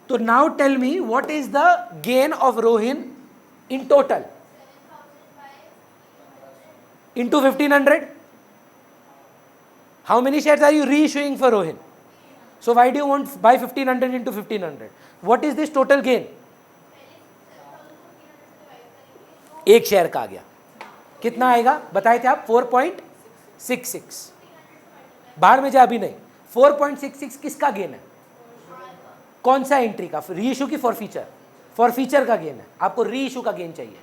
तो now tell me what is the gain of Rohin in total into 1500. How many shares are you reissuing for Rohin? So why do you want buy 1500 into 1500? What is this total gain? एक share का आ गया. कितना आएगा बताए थे आप? 4.66. बाहर में जा अभी नहीं. 4.66 किसका गेन है? कौन सा एंट्री का? री इशू की फॉर फीचर? फॉर फीचर का गेन है. आपको री इशू का गेन चाहिए,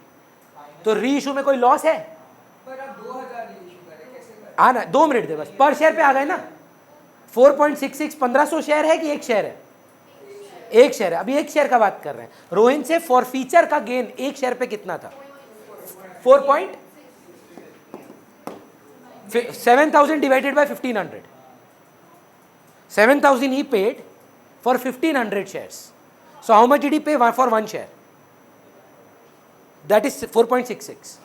तो री इशू में कोई लॉस है? पर आप 2000 री इशू करें, कैसे करें? आना 2 मिनट दे बस. पर शेयर पे आ गए ना. 4.66 1500 शेयर है कि एक शेयर है? एक शेयर है. अभी एक शेयर का बात कर रहे हैं. रोहिन से फॉर फीचर का गेन एक शेयर पे कितना था? 7,000 divided by 1500. 7,000 he paid for 1500 shares. So how much did he pay for one share? That is 4.66.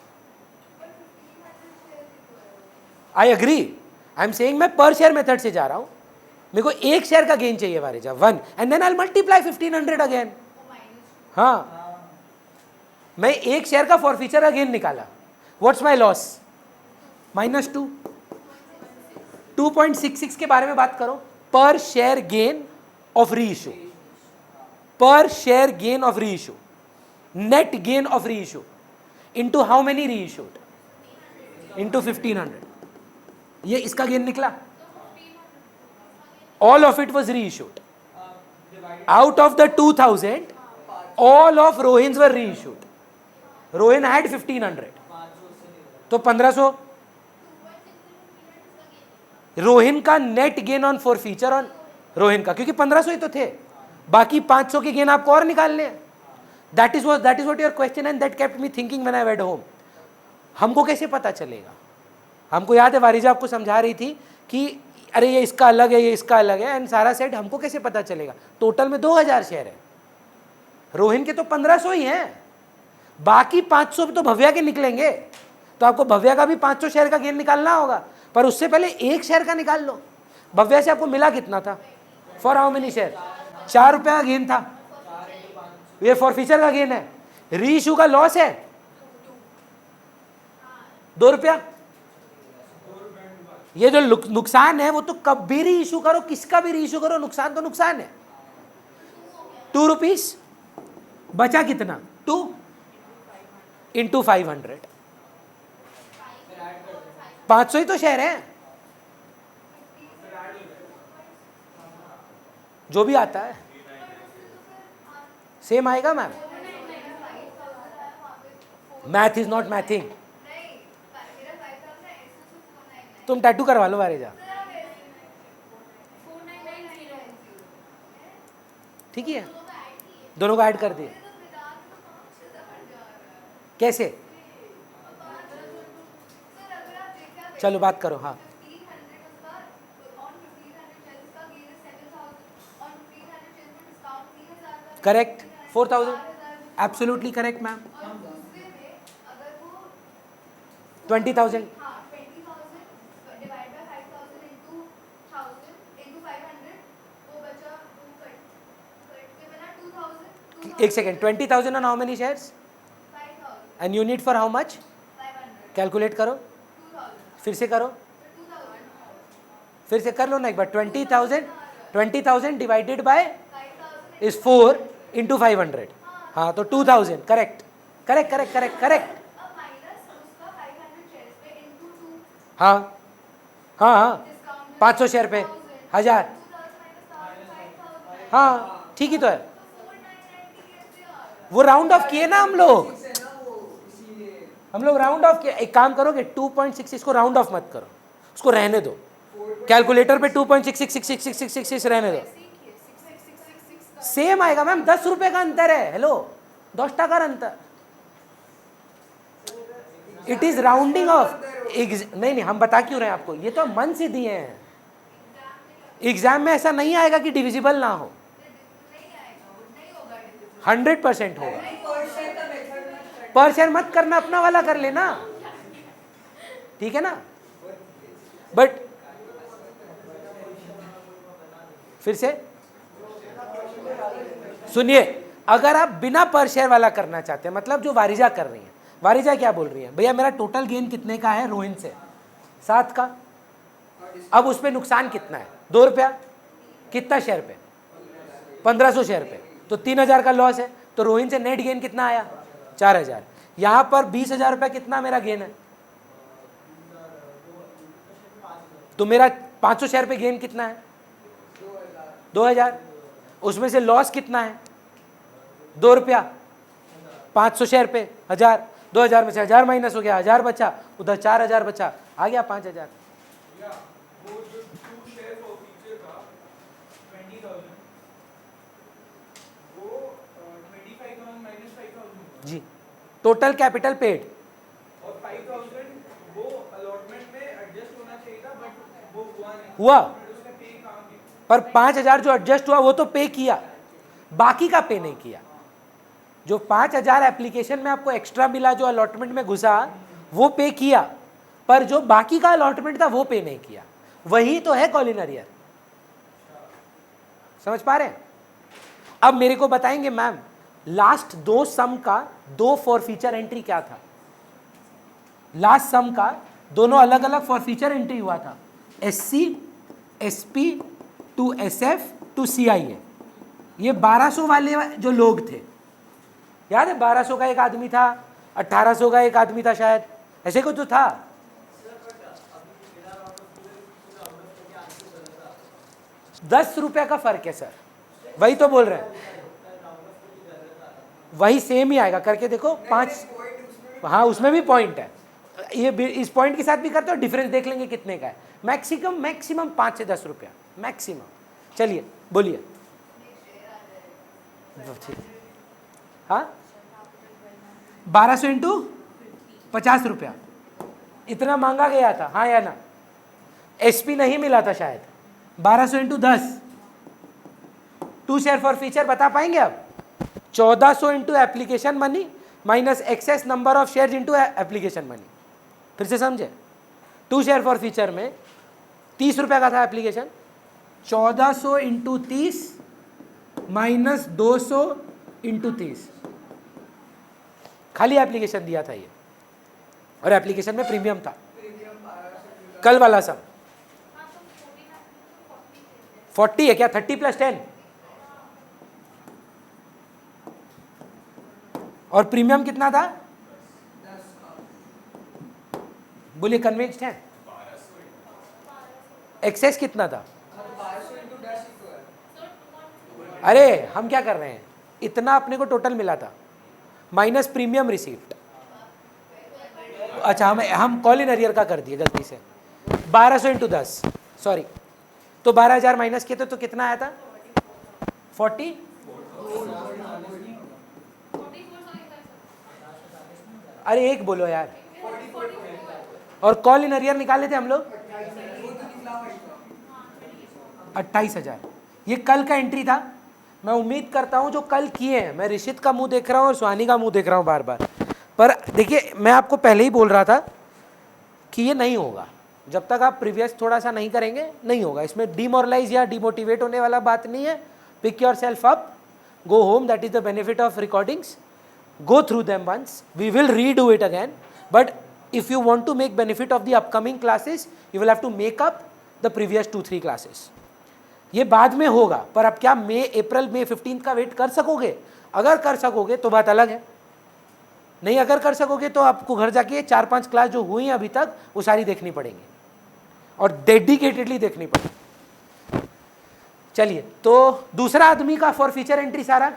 I agree. I am saying मैं पर शेयर मेथड से जा रहा हूं. मेरे को एक शेयर का गेन चाहिए Varija, 1, and then I will multiply 1500 again. हाँ, मैं एक शेयर का फॉर फीचर का गेन निकाला. What's my loss? -2. 2.66 के बारे में बात करो. पर share gain of re issue. पर share gain of re issue, net gain of re issue into how many re issued? Into 1500. ये इसका गेन निकला. All of it was re issued. Out of the 2000 all of रोहिन्स वर री issued. Rohin had 1500, तो 1500 रोहिन का net gain on for feature on Rohin का, क्योंकि 1500 ही तो थे. बाकी 500 के गेन आपको और निकालने हैं. That is what your question and that kept me thinking when I went home. हमको कैसे पता चलेगा? हमको याद है वारिजा आपको समझा रही थी कि अरे ये इसका अलग है, ये इसका अलग है, एंड सारा सेट. हमको कैसे पता चलेगा? टोटल में 2000 शेयर है. रोहिन के तो 1500 ही हैं. बाकी 500 तो भव्या के निकलेंगे. तो आपको भव्या का भी 500 शेयर का गेन निकालना होगा, पर उससे पहले एक शेयर का निकाल लो. भव्या से आपको मिला कितना था? For how many share? 4 रुपये का गेन था. ये फॉर फीचर का गेन है. री इशू का लॉस है 2 रुपया. ये जो नुकसान है वो तो कब भी री इशू करो, किसका भी री इशू करो, नुकसान तो नुकसान है. 2 रुपीज बचा कितना? 2 इंटू 500. 500 ही तो शेयर है. जो भी आता है सेम आएगा ma'am. Math is not mathing. तुम टैटू करवा लो वारिजा. ठीक है, दोनों को ऐड कर दिए. कैसे? चलो बात करो। हाँ, करेक्ट, 4000, एब्सोल्युटली करेक्ट मैम। 20,000, एक second, 20,000 on how many shares and you need for how much? Calculate करो, फिर से करो, फिर से कर लो ना एक बार। 20,000 डिवाइडेड बाय इज 4 इंटू 500। हाँ, तो 2000, correct correct correct correct correct. हाँ हाँ हाँ, 500 शेयर पे 1000। हाँ ठीक ही तो है, वो राउंड ऑफ किए ना हम लोग। राउंड ऑफ किए। एक काम करोगे, 2.6, इसको राउंड ऑफ मत करो, उसको रहने दो। कैलकुलेटर पे 2.666666 रहने दो, सेम आएगा मैम। 10 रुपए का अंतर है। हेलो, 10 টাকার अंतर। It is rounding off. नहीं, हम बता क्यों रहे हैं आपको, ये तो मन से दिए हैं। एग्जाम में ऐसा नहीं आएगा कि डिविजिबल ना हो, 100% होगा। पर शेयर मत करना, अपना वाला कर लेना, ठीक है ना। बट फिर से सुनिए, अगर आप बिना पर शेयर वाला करना चाहते हैं, मतलब जो वारिजा कर रही है, वारिजा क्या बोल रही है, भैया मेरा टोटल गेन कितने का है रोहिन से? 7 का। अब उसमें नुकसान कितना है? 2 रुपया। कितना शेयर पे? 1500 शेयर पे, तो 3000 का लॉस है। तो रोहिन से नेट गेन कितना आया? 4000। यहां पर 20,000 रुपया कितना मेरा गेन है? तो मेरा 500 शेयर पे गेन कितना है? 2000। उसमें से लॉस कितना है? 2 रुपया। 500 शेयर पे 1000, 2000 में से 1000 माइनस हो गया, 1000 बचा, उधर 4000 बचा, आ गया 5000। जी, टोटल कैपिटल पेड और 5,000 वो अलॉटमेंट में एडजस्ट होना चाहिए था, बट वो हुआ। उसने पे काम किया। पर 5000 जो एडजस्ट हुआ वो तो पे किया, बाकी का पे नहीं किया। जो 5000 एप्लीकेशन में आपको एक्स्ट्रा मिला, जो अलॉटमेंट में घुसा, वो पे किया, पर जो बाकी का अलॉटमेंट था वो पे नहीं किया। वही तो है कॉलिन अरियर। समझ पा रहे हैं? अब मेरे को बताएंगे मैम, लास्ट 2 सम का 2 फॉरफीचर एंट्री क्या था? लास्ट सम का दोनों अलग अलग फॉरफीचर एंट्री हुआ था, SC SP to SF to CIA। ये 1200 वाले जो लोग थे, याद है? 1200 का एक आदमी था, 1800 का एक आदमी था, शायद ऐसे कुछ तो था। ₹10 का फर्क है सर, वही तो बोल रहे हैं, वही सेम ही आएगा। करके देखो 5। हाँ, उसमें भी पॉइंट है। ये इस पॉइंट के साथ भी करते हो, डिफरेंस देख लेंगे कितने का है। मैक्सिमम 5 से 10 रुपया मैक्सिमम। चलिए बोलिए। हाँ, 1200 इंटू 50 रुपया, इतना महंगा गया था, हाँ या ना? SP नहीं मिला था शायद। 1200 इंटू 10, 2 शेयर फॉर फीचर बता पाएंगे आप? 1400 into application money minus excess number of share into application money. फिर से समझे, 2 शेयर फॉर फीचर में 30 रुपया का था एप्लीकेशन, 1400 इंटू 30 माइनस 200 इंटू 30, खाली एप्लीकेशन दिया था ये, और एप्लीकेशन में प्रीमियम था। कल वाला सम 40 है क्या? 30 + 10 और प्रीमियम कितना था? बोलिए, कन्विंस्ड है? एक्सेस कितना था? अरे हम क्या कर रहे हैं, इतना अपने को टोटल मिला था माइनस प्रीमियम रिसीव्ड। अच्छा, हम कॉलिन अरियर का कर दिए गलती से। 1200 इंटू 10, सॉरी, तो 12,000 माइनस किए तो कितना आया था? 40। अरे एक बोलो यार। और कॉल इन अरियर निकाले थे हम लोग 28,000। ये कल का एंट्री था। मैं उम्मीद करता हूं जो कल किए हैं, मैं ऋषित का मुंह देख रहा हूं और सुहानी का मुंह देख रहा हूं बार बार, पर देखिए मैं आपको पहले ही बोल रहा था कि ये नहीं होगा जब तक आप प्रीवियस थोड़ा सा नहीं करेंगे, नहीं होगा। इसमें डिमोरलाइज या डिमोटिवेट होने वाला बात नहीं है। Pick yourself up, go home, that is the benefit of recordings. Go through them once, we will redo it again, but if you want to make benefit of the upcoming classes, you will have to make up the previous 2-3 classes. ये बाद में होगा, पर अब क्या मई अप्रैल मई 15 का wait कर सकोगे? अगर कर सकोगे तो बात अलग है, नहीं अगर कर सकोगे तो आपको घर जाके 4-5 क्लास जो हुई हैं अभी तक वो सारी देखनी पड़ेंगी और डेडिकेटेडली देखनी पड़ेगी। चलिए, तो दूसरा आदमी का फॉर फीचर एंट्री सारा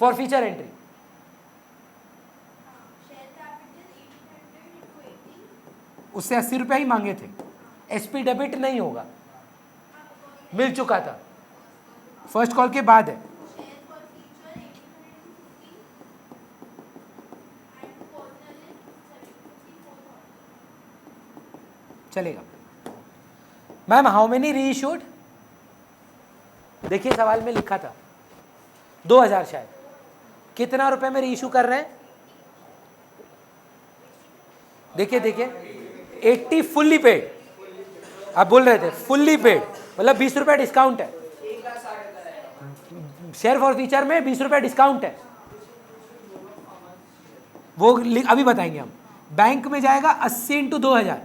फॉर फीचर एंट्री उससे 80 रुपया ही मांगे थे। एसपी डेबिट नहीं होगा, मिल चुका था, फर्स्ट कॉल के बाद है। चलेगा ma'am. How many re issued? देखिए सवाल में लिखा था 2000 शायद। कितना रुपए में री इशू कर रहे हैं? देखिए देखिए 80 फुल्ली पेड। आप बोल रहे थे फुल्ली पेड मतलब 20 रुपए डिस्काउंट है। शेयर फॉर फीचर में 20 रुपए डिस्काउंट है, वो अभी बताएंगे हम। बैंक में जाएगा 80 इंटू 2000,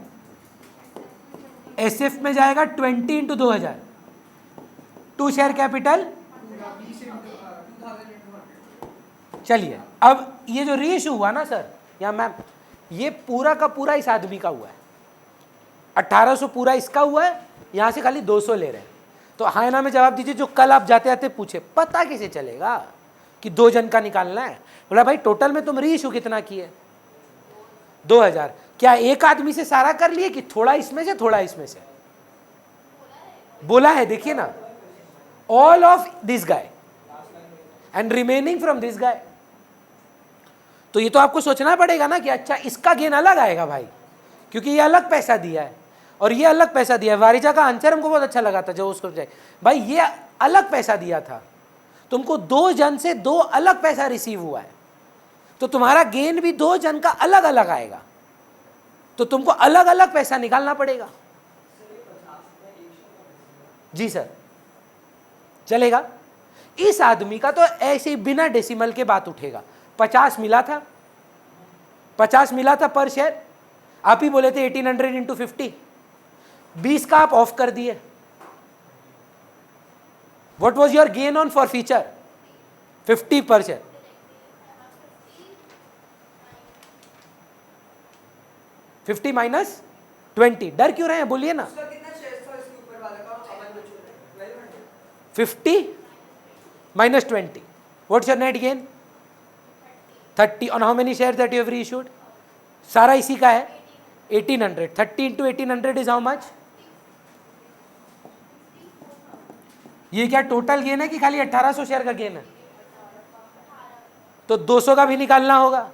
एसएफ में जाएगा 20 इंटू 2000, 2 शेयर कैपिटल। चलिए अब ये जो री इशू हुआ ना सर या मैम, ये पूरा का पूरा इस आदमी का हुआ है। 1800 पूरा इसका हुआ है, यहां से खाली 200 ले रहे हैं। तो हाँ ना में जवाब दीजिए जो कल आप जाते आते पूछे। पता कैसे चलेगा कि 2 जन का निकालना है? बोला भाई टोटल में तुम री इशू कितना किए? 2000। क्या एक आदमी से सारा कर लिए कि थोड़ा इसमें से थोड़ा इसमें से? बोला है, देखिए ना, all of this guy and remaining from this guy. तो ये तो आपको सोचना पड़ेगा ना कि अच्छा इसका गेन अलग आएगा भाई, क्योंकि ये अलग पैसा दिया है और ये अलग पैसा दिया है। वारिजा का आंसर हमको बहुत अच्छा लगा था जो उसको भाई ये अलग पैसा दिया था, तुमको 2 जन से 2 अलग पैसा रिसीव हुआ है, तो तुम्हारा गेन भी 2 जन का अलग अलग आएगा, तो तुमको अलग अलग पैसा निकालना पड़ेगा। जी सर चलेगा। इस आदमी का तो ऐसे ही बिना डेसिमल के बात उठेगा। 50 मिला था, 50 मिला था पर शेयर। आप ही बोले थे 1800 इंटू 50, 20 का आप ऑफ कर दिए। What was your gain on for feature? 50 पर शेयर। 50 माइनस 20। डर क्यों रहे हैं बोलिए ना। 50 minus 20. What's your net gain? 30. On how many shares that you have reissued? सारा इसी का है 1800. 30 into 1800 is how much? ये क्या टोटल गेन है कि खाली 1800 शेयर का गेन है? तो 200 का भी निकालना होगा।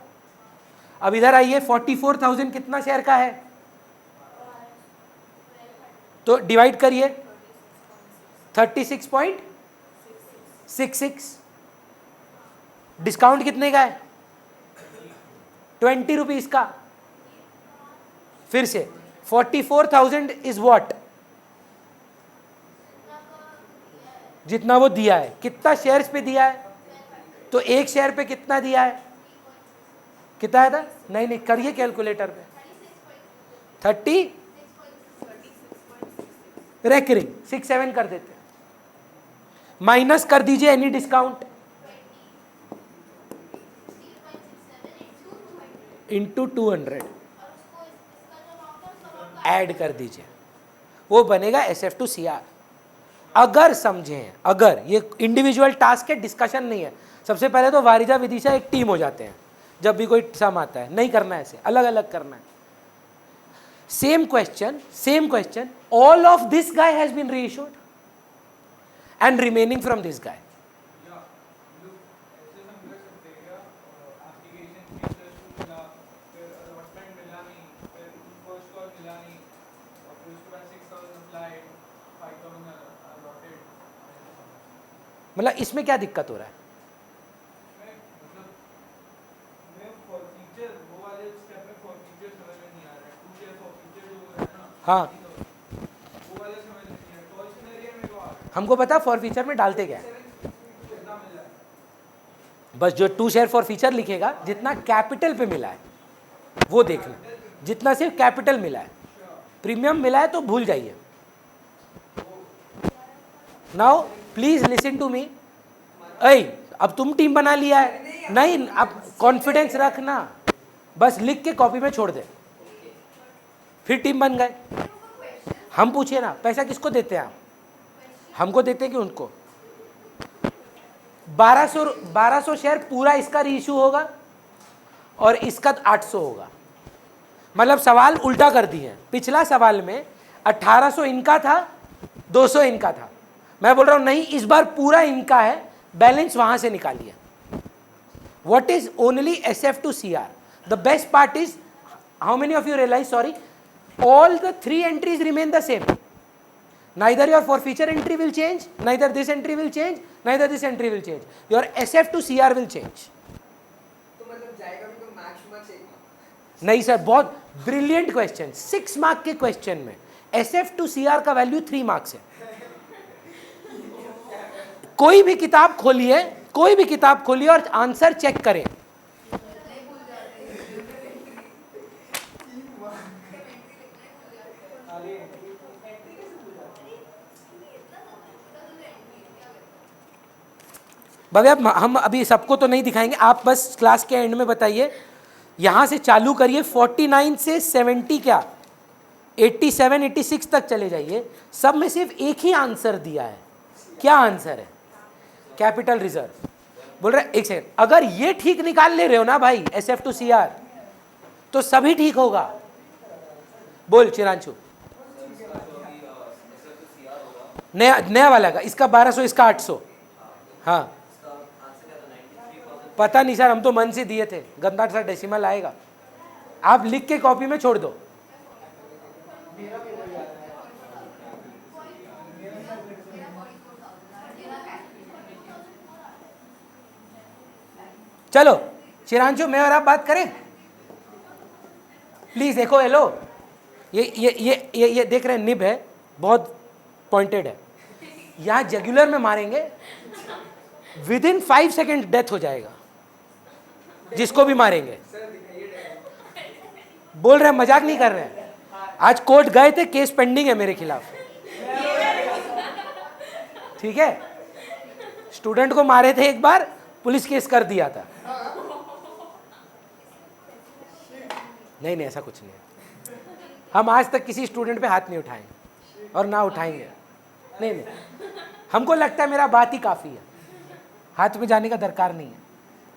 अब इधर आइए 44,000 कितना शेयर का है? तो डिवाइड करिए 36.66। डिस्काउंट कितने का है? 20 रुपीज का। फिर से 44,000 इज व्हाट? जितना वो दिया है। कितना शेयर्स पे दिया है? तो एक शेयर पे कितना दिया है? कितना है था? नहीं नहीं करिए कैलकुलेटर पे। 30 रेकरिंग 67 कर देते हैं। माइनस कर दीजिए एनी डिस्काउंट इंटू 200 ऐड कर दीजिए, वो बनेगा SF/CR। अगर समझें, अगर ये इंडिविजुअल टास्क है, डिस्कशन नहीं है। सबसे पहले तो वारिजा विदिशा एक टीम हो जाते हैं जब भी कोई सम आता है। नहीं करना है ऐसे, अलग अलग करना है। Same question, all of this guy has been reissued and remaining from this guy. मतलब इसमें क्या दिक्कत हो रहा है? हाँ, हमको पता फॉर फीचर में डालते क्या है, बस जो 2 शेयर फॉर फीचर लिखेगा जितना कैपिटल पे मिला है वो देखना, जितना सिर्फ कैपिटल मिला है, प्रीमियम मिला है तो भूल जाइए। Now please listen to me. ऐ अब तुम टीम बना लिया है, नहीं अब कॉन्फिडेंस रखना, बस लिख के कॉपी में छोड़ दे, फिर टीम बन गए। हम पूछे ना पैसा किसको देते हैं आप, हमको देते हैं कि उनको? 1200 शेयर पूरा इसका रीइश्यू होगा और इसका 800 होगा। मतलब सवाल उल्टा कर दिए। पिछला सवाल में 1800 इनका था, 200 इनका था। मैं बोल रहा हूं नहीं, इस बार पूरा इनका है, बैलेंस वहां से निकालिए। What is only SF to CR? The best part is, how many of you realize, sorry, all the 3 entries remain the same. Neither your forfeiture entry will change, neither this entry will change, neither this entry will change. Your SF to CR will change. तो मतलब जाएगा भी तो maximum 6 marks? नहीं sir, बहुत brilliant question. 6 mark के question में SF to CR का वैल्यू 3 मार्क्स है। कोई भी किताब खोलिए, कोई भी किताब खोलिए और आंसर चेक करें। भैया हम अभी सबको तो नहीं दिखाएंगे, आप बस क्लास के एंड में बताइए। यहाँ से चालू करिए 49 से 70 क्या 87 86 तक चले जाइए। सब में सिर्फ एक ही आंसर दिया है। क्या आंसर है? Capital reserve. बोल रहे एक सेकंड, अगर ये ठीक निकाल ले रहे हो ना भाई SF to CR, तो सभी ठीक होगा। बोल चिरांशु। नया वाला का, इसका 1200, इसका 800। हाँ पता नहीं सर, हम तो मन से दिए थे, गंदा सा डेसिमल आएगा। आप लिख के कॉपी में छोड़ दो। चलो चिरांशु, मैं और आप बात करें प्लीज। देखो हेलो, ये देख रहे हैं, निब है, बहुत पॉइंटेड है। यहाँ जगुलर में मारेंगे, विदिन 5 सेकेंड डेथ हो जाएगा जिसको भी मारेंगे। बोल रहे हैं, मजाक नहीं कर रहे हैं। आज कोर्ट गए थे, केस पेंडिंग है मेरे खिलाफ। ठीक है, स्टूडेंट को मारे थे एक बार, पुलिस केस कर दिया था। नहीं नहीं, ऐसा कुछ नहीं है। हम आज तक किसी स्टूडेंट पे हाथ नहीं उठाए और ना उठाएंगे। नहीं नहीं, हमको लगता है मेरा बात ही काफ़ी है, हाथ में जाने का दरकार नहीं है।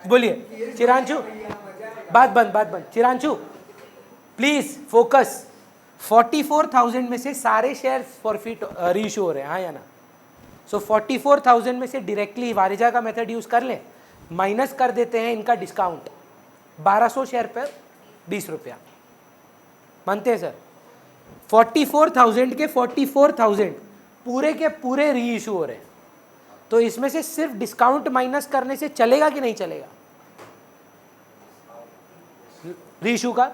बोलिए चिरांशु, बात बंद। चिरांशु प्लीज फोकस। 44,000 में से सारे शेयर फॉरफिट रीइश्यू हो रहे हैं, हाँ या ना? सो 44,000 में से डायरेक्टली वारिजा का मेथड यूज कर ले, माइनस कर देते हैं इनका डिस्काउंट। 1200 शेयर पर 20 रुपया, मानते हैं सर? 44,000 के 44,000 पूरे के पूरे रीइश्यू हो रहे हैं, तो इसमें से सिर्फ डिस्काउंट माइनस करने से चलेगा कि नहीं चलेगा? रीइश्यू का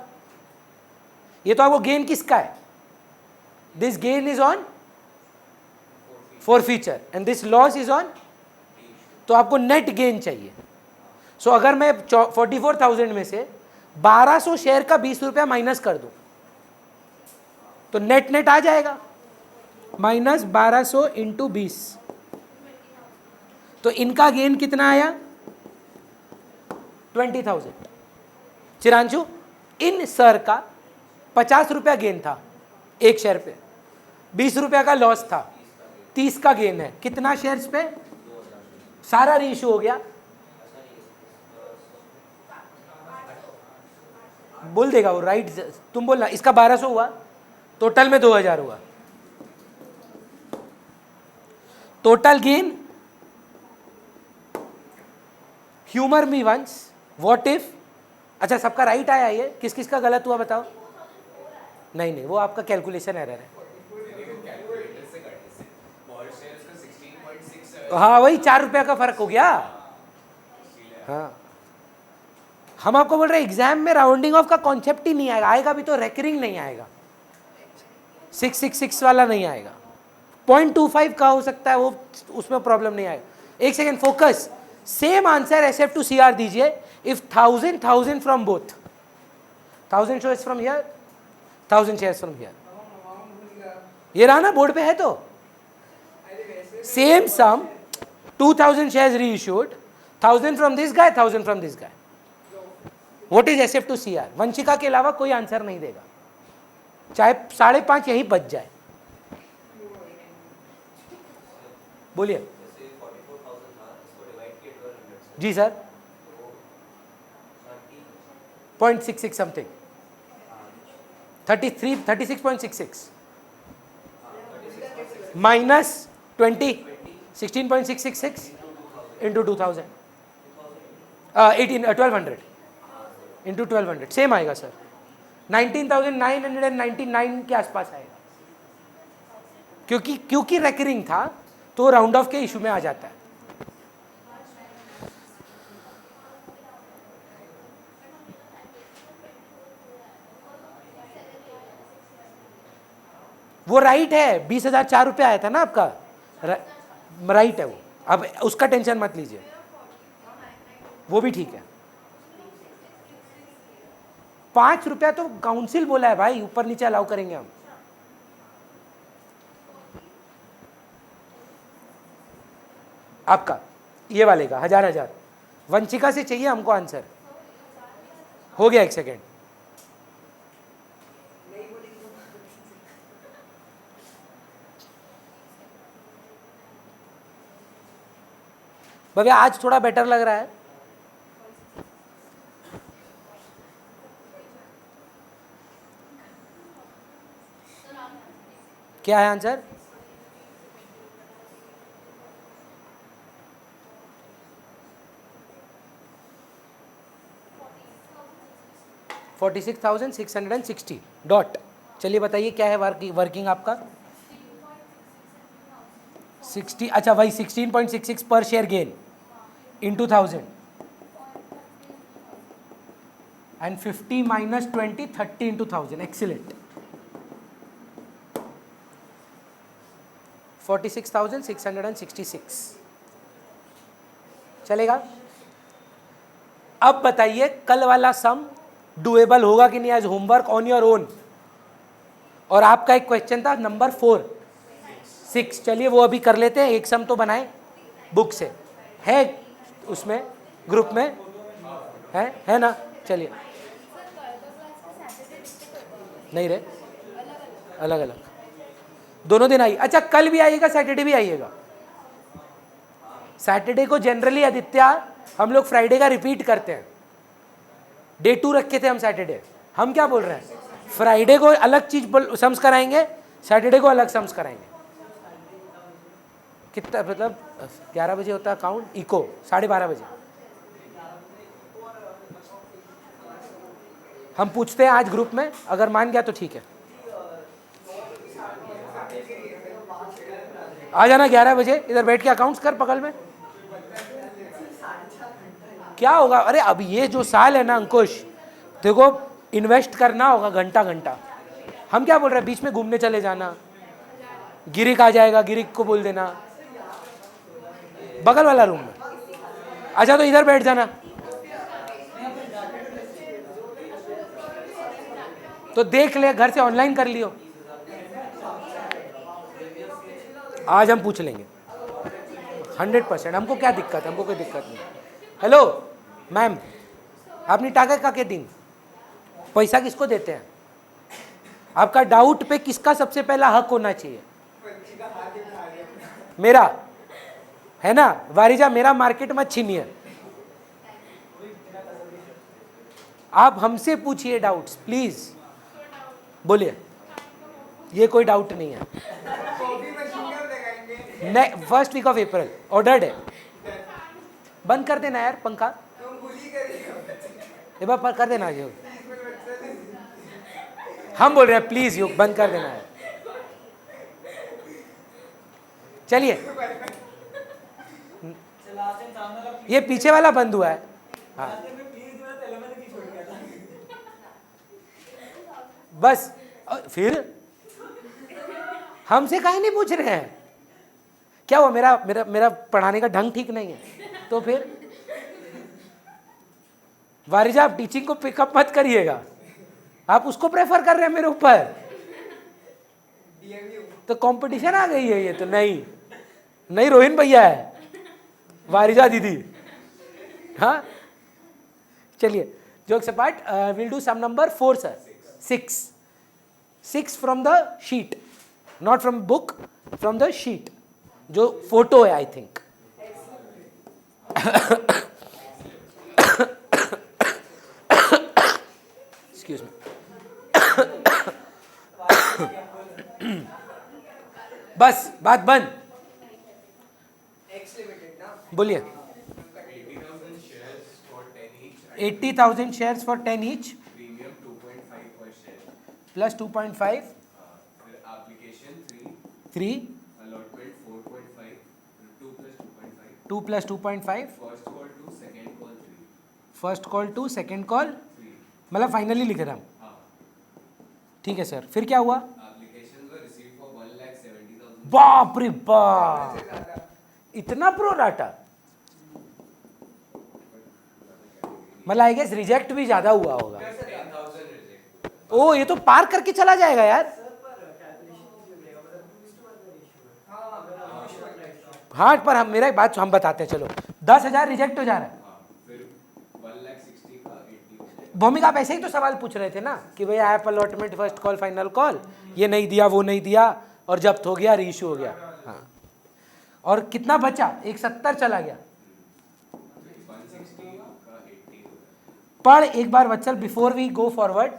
ये तो आपको गेन किसका है? This gain is on forfeiture and this loss is on, तो आपको नेट गेन चाहिए। सो अगर मैं 44,000 में से 1200 शेयर का 20 रुपया माइनस कर दूं तो नेट आ जाएगा, माइनस 1200 इंटू 20। तो इनका गेन कितना आया? 20,000। चिरांशु, इन सर का 50 रुपया गेन था एक शेयर पे, 20 रुपया का लॉस था, 30 का गेन है। कितना शेयर्स पे? सारा रीइश्यू हो गया। बोल देगा वो, राइट? तुम बोलना। इसका 1200 हुआ, टोटल में 2000 हुआ। Total gain, humour me once, what if. अच्छा, सबका राइट आया ये, किस किस का गलत हुआ बताओ? नहीं, वो आपका कैलकुलेशन एरर है। हाँ वही 4 रुपया का फर्क हो गया। हाँ हम आपको बोल रहे हैं एग्जाम में राउंडिंग ऑफ का कॉन्सेप्ट ही नहीं आएगा, आएगा भी तो रेकरिंग नहीं आएगा, 666 वाला नहीं आएगा। 0.25 का हो सकता है, वो उसमें प्रॉब्लम नहीं आएगा। एक second focus, same answer SF to CR दीजिए। If 1000 from both, 1000 shares from here, 1000 shares from here, ये रहा ना बोर्ड पे है तो same some, 2000 shares reissued, 1000 from this guy, 1000 from this guy. What is SF to CR? Vanshika के अलावा कोई आंसर नहीं देगा, चाहे 5.5 यही बच जाए। बोलिए जी sir. 0.66 something, 36.66 minus 20, 16.666 into 2000, 1200 into 1200 same आएगा सर, 19,999 के आसपास आएगा। क्योंकि रेकरिंग था तो राउंड ऑफ के इशू में आ जाता है। वो राइट है, 20,000 4 रुपये आया था ना आपका, राइट है वो, अब उसका टेंशन मत लीजिए, वो भी ठीक है। 5 रुपया तो काउंसिल बोला है भाई, ऊपर नीचे अलाउ करेंगे हम। आपका ये वाले का 1000 वंशिका से चाहिए हमको आंसर। हो गया, एक सेकेंड। भैया आज थोड़ा बेटर लग रहा है। क्या है आंसर? $46,660 डॉट। चलिए बताइए क्या है वर्किंग आपका? 60, अच्छा वही 16.66 पर share gain into 1000 and 50 minus 20, 30 into 1000. Excellent. 46,666 चलेगा। अब बताइए कल वाला सम डुएबल होगा कि नहीं as homework on your own. और आपका एक क्वेश्चन था नंबर 4, 6, चलिए वो अभी कर लेते हैं। एक सम तो बनाए बुक से, है उसमें ग्रुप में है ना? चलिए, नहीं रे, अलग अलग दोनों दिन आई। अच्छा कल भी आइएगा, सैटरडे भी आइएगा। सैटरडे को जनरली आदित्य हम लोग फ्राइडे का रिपीट करते हैं, डे 2 रखे थे हम सैटरडे। हम क्या बोल रहे हैं, फ्राइडे को अलग चीज सम्स कराएंगे, सैटरडे को अलग सम्स कराएंगे। कितना मतलब 11 बजे होता है काउंट, इको 12:30 बजे हम पूछते हैं आज ग्रुप में, अगर मान गया तो ठीक है। आ जाना 11 बजे, इधर बैठ के अकाउंट्स कर बगल में। क्या होगा, अरे अब ये जो साल है ना अंकुश, देखो इन्वेस्ट करना होगा घंटा घंटा। हम क्या बोल रहे हैं, बीच में घूमने चले जाना, गिरिक आ जाएगा, गिरिक को बोल देना बगल वाला रूम में। अच्छा तो इधर बैठ जाना, तो देख ले, घर से ऑनलाइन कर लियो। आज हम पूछ लेंगे 100%, हमको क्या दिक्कत है, हमको कोई दिक्कत नहीं। हेलो मैम, आपने टाका का के दिन पैसा किसको देते हैं? आपका डाउट पे किसका सबसे पहला हक होना चाहिए? मेरा है ना, वारिजा मेरा मार्केट मत छीनिए। आप हमसे पूछिए डाउट्स प्लीज, बोलिए। ये कोई डाउट नहीं है। First week of April ordered है। बंद कर देना यार पंखा, एक बार कर देना योग। हम बोल रहे हैं प्लीज योग बंद कर देना है। चलिए ये पीछे वाला बंद हुआ है। हाँ बस फिर हमसे काहे नहीं पूछ रहे हैं? क्या हुआ, मेरा मेरा मेरा पढ़ाने का ढंग ठीक नहीं है तो फिर? वारिजा, आप टीचिंग को पिकअप मत करिएगा, आप उसको प्रेफर कर रहे हैं मेरे ऊपर। तो कंपटीशन आ गई है ये तो। नहीं नहीं, रोहिन भैया है, वारिजा दीदी। हाँ चलिए, jokes apart, will do some number 4 sir. 6 from the sheet, not from book, from the sheet जो फोटो है आई थिंक। Excuse me. बस बात बंद। बोलिए। 80,000 shares for 10 each. 80,000 shares for 10 each Premium 2.5 per share. plus 2.5, फिर application 3, 3, allotment 4.5, 2 plus 2.5. 2 plus 2.5, First call 2, second call 3. First call 2, second call 3. मतलब finally लिख रहे हैं हम। हाँ. ठीक है सर, फिर क्या हुआ? Applications were received for 1,70,000. बाप रे बाप, इतना प्रो डाटा। मतलब आई गेस रिजेक्ट भी ज्यादा हुआ होगा। 10,000 reject. ओ ये तो पार करके चला जाएगा यार। हाँ पर हम, मेरा एक बात हम बताते हैं, चलो 10,000 रिजेक्ट हो जा रहा है। हाँ. फिर 1,60,000 का 80%. भौमिक, आप ऐसे ही तो सवाल पूछ रहे थे ना कि भैया app allotment, first call, final call, ये नहीं दिया, वो नहीं दिया, और जब्त हो गया, रीइशू हो गया। हाँ, और कितना बचा? 170 चला गया। 160 का 80 हो गया. पढ़ एक बार Vatsal, before we go forward.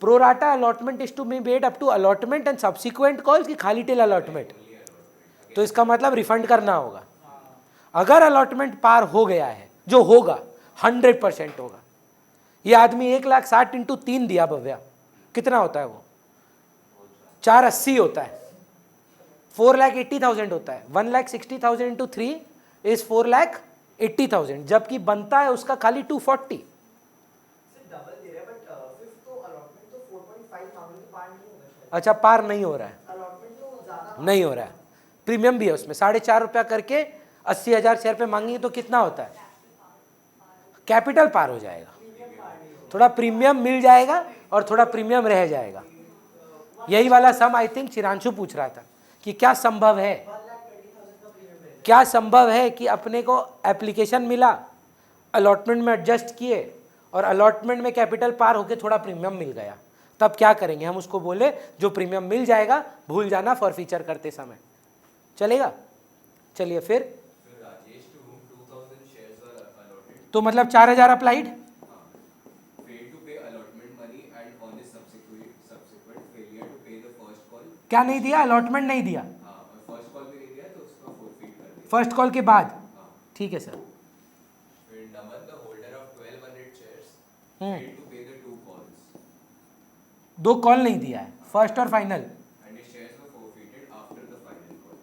Pro rata allotment is to be made up to allotment and subsequent calls की खाली टेल अलॉटमेंट? तो इसका मतलब रिफंड करना होगा। अगर अलॉटमेंट पार हो गया है, जो होगा 100% होगा। ये आदमी 1,60,000 इंटू 3 दिया भव्या, कितना होता है वो? 480 होता है। 4,80,000 होता है। 1,60,000 इंटू 3 इज 4,80,000, जबकि बनता है उसका खाली 240। अच्छा, पार नहीं हो रहा है, नहीं हो रहा है। प्रीमियम भी है उसमें, 4.5 रुपया करके 80,000 शेयर पे मांगेंगे तो कितना होता है? कैपिटल पार हो जाएगा, थोड़ा प्रीमियम मिल जाएगा और थोड़ा प्रीमियम रह जाएगा। यही वाला सम आई थिंक चिरांशु पूछ रहा था कि क्या संभव है, क्या संभव है कि अपने को एप्लीकेशन मिला, अलॉटमेंट में एडजस्ट किए और अलॉटमेंट में कैपिटल पार होके थोड़ा प्रीमियम मिल गया, तब क्या करेंगे? हम उसको बोले जो प्रीमियम मिल जाएगा भूल जाना फॉर फीचर करते समय, चलेगा? चलिए फिर Rajesh to whom 2,000 shares were allotted. तो मतलब 4,000 applied, Failed to pay allotment money and on his subsequent failure to pay the first call. क्या नहीं दिया? अलॉटमेंट नहीं दिया, हाँ, और फर्स्ट कॉल भी नहीं दिया तो उसका forfeit कर दिया. फर्स्ट कॉल के बाद। हाँ. ठीक है सर। फिर नमन, the holder of 1,200 shares, hmm. failed to pay the 2 calls 2 call नहीं दिया है, फर्स्ट और final. and his shares were forfeited after the final call.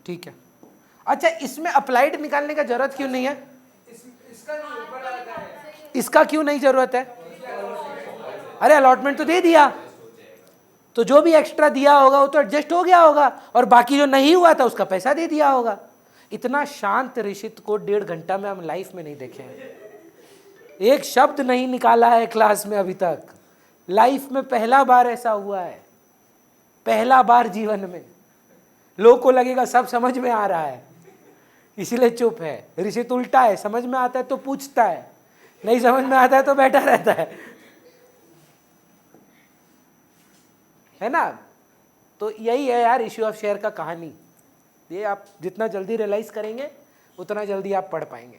ठीक है। अच्छा, इसमें अप्लाइड निकालने का जरूरत क्यों नहीं है? इसका नहीं ऊपर आता है। इसका क्यों नहीं जरूरत है? अरे अलॉटमेंट तो दे दिया, तो जो भी एक्स्ट्रा दिया होगा वो तो एडजस्ट हो गया होगा, और बाकी जो नहीं हुआ था उसका पैसा दे दिया होगा। इतना शांत ऋषित को 1.5 घंटा में हम लाइफ में नहीं देखे हैं। एक शब्द नहीं निकाला है क्लास में अभी तक। लाइफ में पहला बार ऐसा हुआ है, पहला बार जीवन में। लोगों को लगेगा सब समझ में आ रहा है इसीलिए चुप है। ऋषित उल्टा है, समझ में आता है तो पूछता है, नहीं समझ में आता है तो बैठा रहता है ना? तो यही है यार इश्यू ऑफ शेयर का कहानी। ये आप जितना जल्दी रियलाइज करेंगे उतना जल्दी आप पढ़ पाएंगे।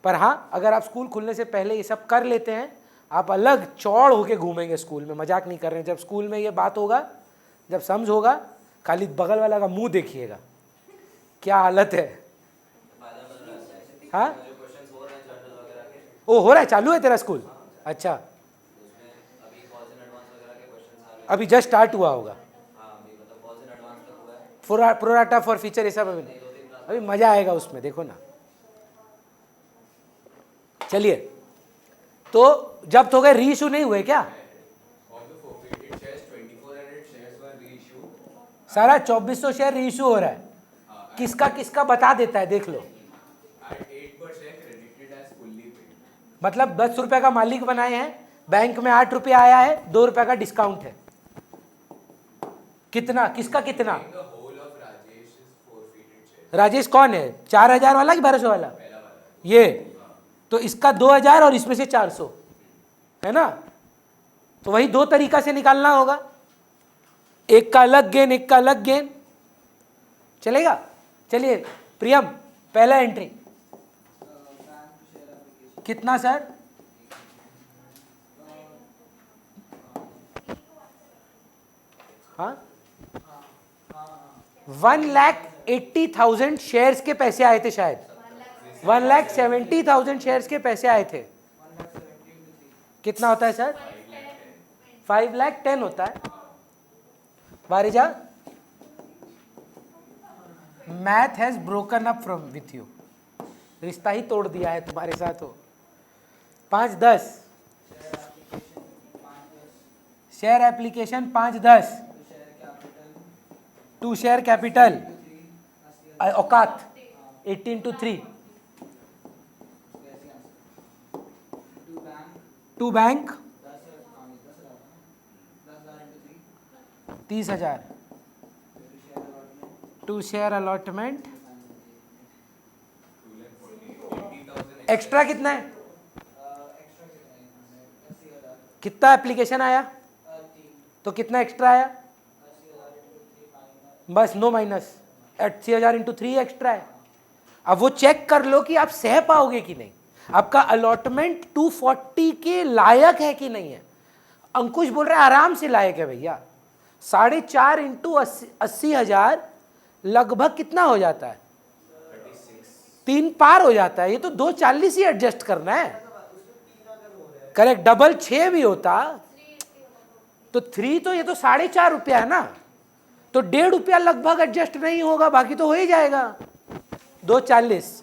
पर हाँ, अगर आप स्कूल खुलने से पहले ये सब कर लेते हैं, आप अलग चौड़ होके घूमेंगे स्कूल में। मजाक नहीं कर रहे हैं। जब स्कूल में ये बात होगा, जब समझ होगा, खाली बगल वाला का मुंह देखिएगा क्या हालत है। हाँ, ओ हो रहा है, चालू है तेरा स्कूल? अच्छा, अभी जस्ट स्टार्ट हुआ होगा। प्रोराटा फॉर फीचर ये सब अभी मजा आएगा उसमें, देखो ना। चलिए, तो जब्त हो गए, री इशू नहीं हुए क्या? Of the forfeited shares, 2400 shares were reissued. सारा 2400 शेयर री इशू हो रहा है, किसका किसका बता देता है, देख लो। At 8 per share credited as fully paid. मतलब 10 रुपए का मालिक बनाए हैं, बैंक में 8 रुपये आया है, 2 रुपए का डिस्काउंट है। कितना, किसका कितना? Paying the whole of Rajesh's forfeited shares. Rajesh कौन है, 4000 वाला कि 1200 वाला? पहला वाला. ये तो इसका 2000 और इसमें से 400 है ना, तो वही दो तरीका से निकालना होगा, एक का अलग गेन, एक का अलग गेन, चलेगा? चलिए प्रियम, पहला एंट्री कितना सर? हाँ, 1,80,000 शेयर्स के पैसे आए थे शायद, 1,70,000 शेयर्स के पैसे आए थे। कितना होता है सर? 5,10,000 होता है। Varija, math has broken up from with you, रिश्ता ही तोड़ दिया है तुम्हारे साथ हो। 5-10 share application, 5-10 to share capital, औकात 18:3 to bank 30,000 to share allotment. Extra कितना है? कितना एप्लीकेशन आया तो कितना एक्स्ट्रा आया? बस नो माइनस, 80,000 इंटू 3 एक्स्ट्रा है। अब वो चेक कर लो कि आप सह पाओगे कि नहीं, आपका अलॉटमेंट 240 के लायक है कि नहीं है। अंकुश बोल रहा है आराम से लायक है भैया। 4.5 इंटू 80,000 लगभग कितना हो जाता है? 3 पार हो जाता है। ये तो 240 ही एडजस्ट करना है, करेक्ट। डबल 6 भी होता तो 3, तो ये तो 4.5 रुपया है ना, तो 1.5 रुपया लगभग एडजस्ट नहीं होगा, बाकी तो हो ही जाएगा। 240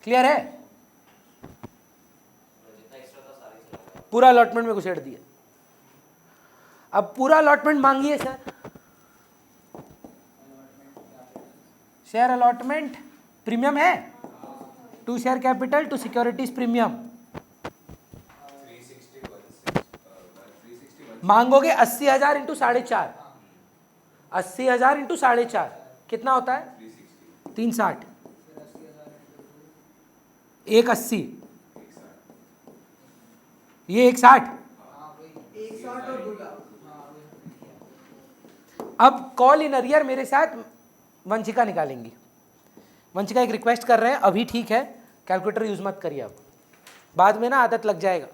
क्लियर है? पूरा अलॉटमेंट में घुसेड़ दिया। अब पूरा अलॉटमेंट मांगिए सर। शेयर अलॉटमेंट प्रीमियम है, to share capital to securities premium. 361 मांगोगे 80,000 इंटू 4.5, 80,000 इंटू 4.5 कितना होता है? 360, 180, ये 160। 160 और 2 लाख। अब कॉल इन अरियर मेरे साथ वंशिका निकालेंगी। वंशिका एक रिक्वेस्ट कर रहे हैं, अभी ठीक है, कैलकुलेटर यूज मत करिए, अब बाद में ना आदत लग जाएगा।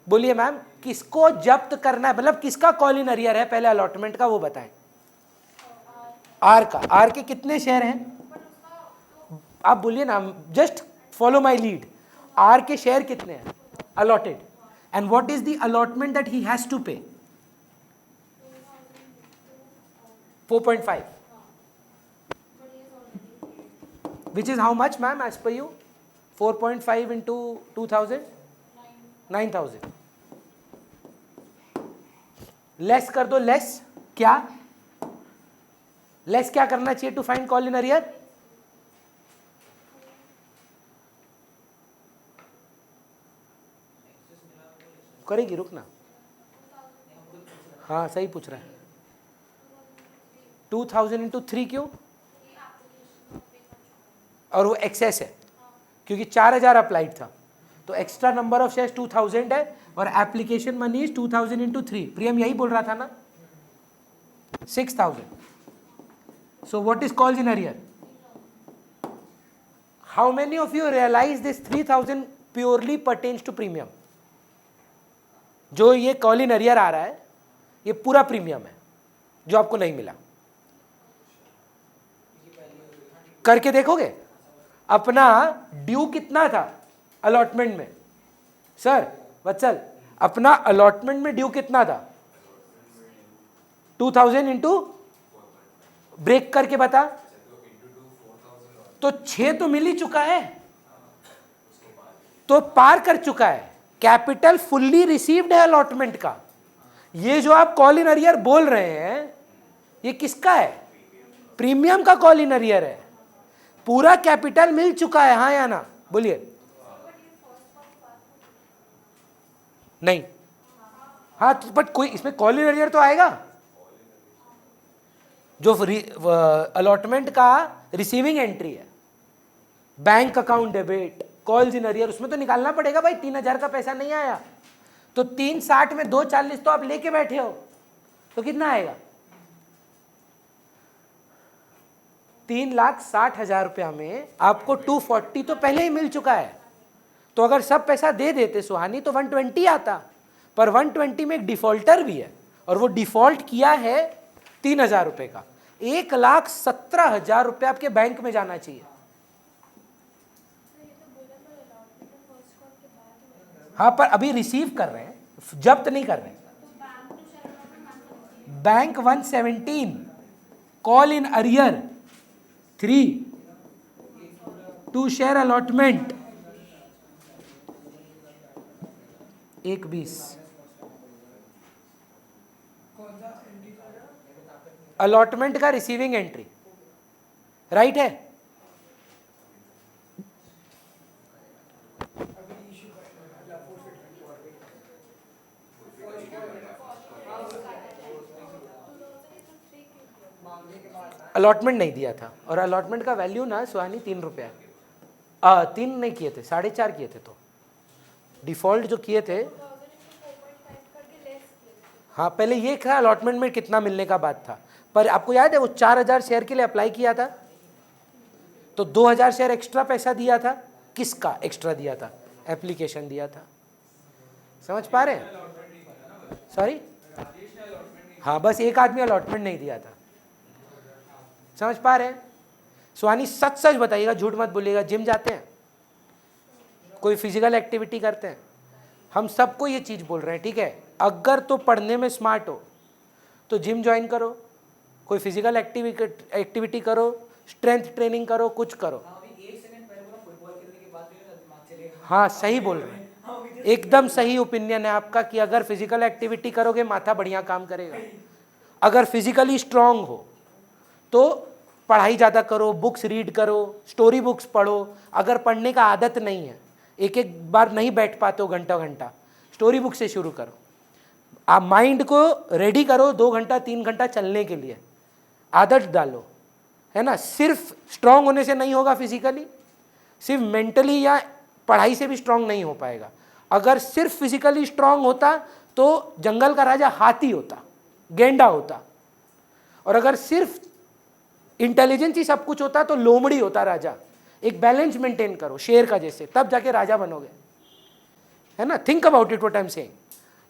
बोलिए मैम, किसको जब्त करना है, मतलब किसका कॉल इन अरियर है पहले अलॉटमेंट का, वो बताएं। आर का। आर के कितने शेयर हैं? आप बोलिए ना, just follow my lead. R K share कितने हैं allotted, and what is the allotment that he has to pay? 4.5, which is how much ma'am as per you? 4.5 into 2,000? 9,000. Less कर दो, लेस क्या? लेस क्या करना चाहिए to find call in arrear? करेगी, रुकना। हाँ सही पूछ रहा है। 2,000 इंटू 3 क्यों? और वो एक्सेस है क्योंकि 4,000 अप्लाइड था, तो एक्स्ट्रा नंबर ऑफ शेयर्स 2,000 है और application money is 2,000 into 3। Priyam यही बोल रहा था ना, 6,000। So what is called in arrear? How many of you realize this 3,000 purely pertains to premium? जो ये कॉल इन अरियर आ रहा है ये पूरा प्रीमियम है जो आपको नहीं मिला। करके देखोगे? अपना ड्यू कितना था अलॉटमेंट में? सर वत्सल, अपना अलॉटमेंट में ड्यू कितना था? 2,000 इंटू ब्रेक करके बता। तो 6 तो मिल ही चुका है, तो पार कर चुका है। कैपिटल फुल्ली रिसीव्ड है अलॉटमेंट का। ये जो आप कॉल इन अरियर बोल रहे हैं, ये किसका है? प्रीमियम का कॉल इन अरियर है। पूरा कैपिटल मिल चुका है, हाँ या ना? बोलिए। नहीं, हाँ, बट कोई इसमें कॉल इन अरियर तो आएगा। जो अलॉटमेंट का रिसीविंग एंट्री है, bank account debit, calls in arrear, उसमें तो निकालना पड़ेगा भाई। 3,000 का पैसा नहीं आया तो 360 में 240 तो आप लेके बैठे हो, तो कितना आएगा? 3,60,000 रुपया में आपको 240 तो पहले ही मिल चुका है। तो अगर सब पैसा दे देते सुहानी तो 120 आता, पर 120 में एक डिफॉल्टर भी है, और वो डिफॉल्ट किया है 3,000 रुपये का। 1,17,000 रुपये आपके बैंक में जाना चाहिए। हाँ, पर अभी रिसीव कर रहे हैं, जब्त नहीं कर रहे हैं। Bank 117, call in arrear 3, to share allotment 120, allotment का रिसीविंग एंट्री, राइट है? अलॉटमेंट नहीं दिया था, और अलॉटमेंट का वैल्यू ना सुहानी 3 रुपया है। 3 नहीं किए थे, 4.5 किए थे। तो डिफॉल्ट जो किए थे, हाँ, पहले ये था अलॉटमेंट में कितना मिलने का बात था। पर आपको याद है वो 4,000 शेयर के लिए अप्लाई किया था, तो 2,000 शेयर एक्स्ट्रा पैसा दिया था। किसका एक्स्ट्रा दिया था? एप्लीकेशन दिया था। समझ पा रहे हैं? सॉरी, हाँ, बस एक आदमी अलॉटमेंट नहीं दिया था। समझ पा रहे हैं? सुहानी सच सच बताइएगा, झूठ मत बोलिएगा। जिम जाते हैं, कोई फिजिकल एक्टिविटी करते हैं, हम सबको ये चीज़ बोल रहे हैं, ठीक है? अगर तो पढ़ने में स्मार्ट हो तो जिम ज्वाइन करो, कोई फिजिकल एक्टिविटी करो, स्ट्रेंथ ट्रेनिंग करो, कुछ करो। हाँ, सही बोल रहे हैं, एकदम सही ओपिनियन है आपका कि अगर फिजिकल एक्टिविटी करोगे माथा बढ़िया काम करेगा। अगर फिजिकली स्ट्रांग हो तो पढ़ाई ज़्यादा करो, बुक्स रीड करो, स्टोरी बुक्स पढ़ो। अगर पढ़ने का आदत नहीं है, एक एक बार नहीं बैठ पाते हो घंटा घंटा, स्टोरी बुक से शुरू करो। आप माइंड को रेडी करो 2 घंटा 3 घंटा चलने के लिए, आदत डालो, है ना? सिर्फ स्ट्रांग होने से नहीं होगा फिजिकली, सिर्फ मेंटली या पढ़ाई से भी स्ट्रांग नहीं हो पाएगा। अगर सिर्फ फिजिकली स्ट्रांग होता तो जंगल का राजा हाथी होता, गेंडा होता। और अगर सिर्फ इंटेलिजेंस ही सब कुछ होता तो लोमड़ी होता राजा। एक बैलेंस मेंटेन करो शेर का जैसे, तब जाके राजा बनोगे, है ना? Think about it what I am saying.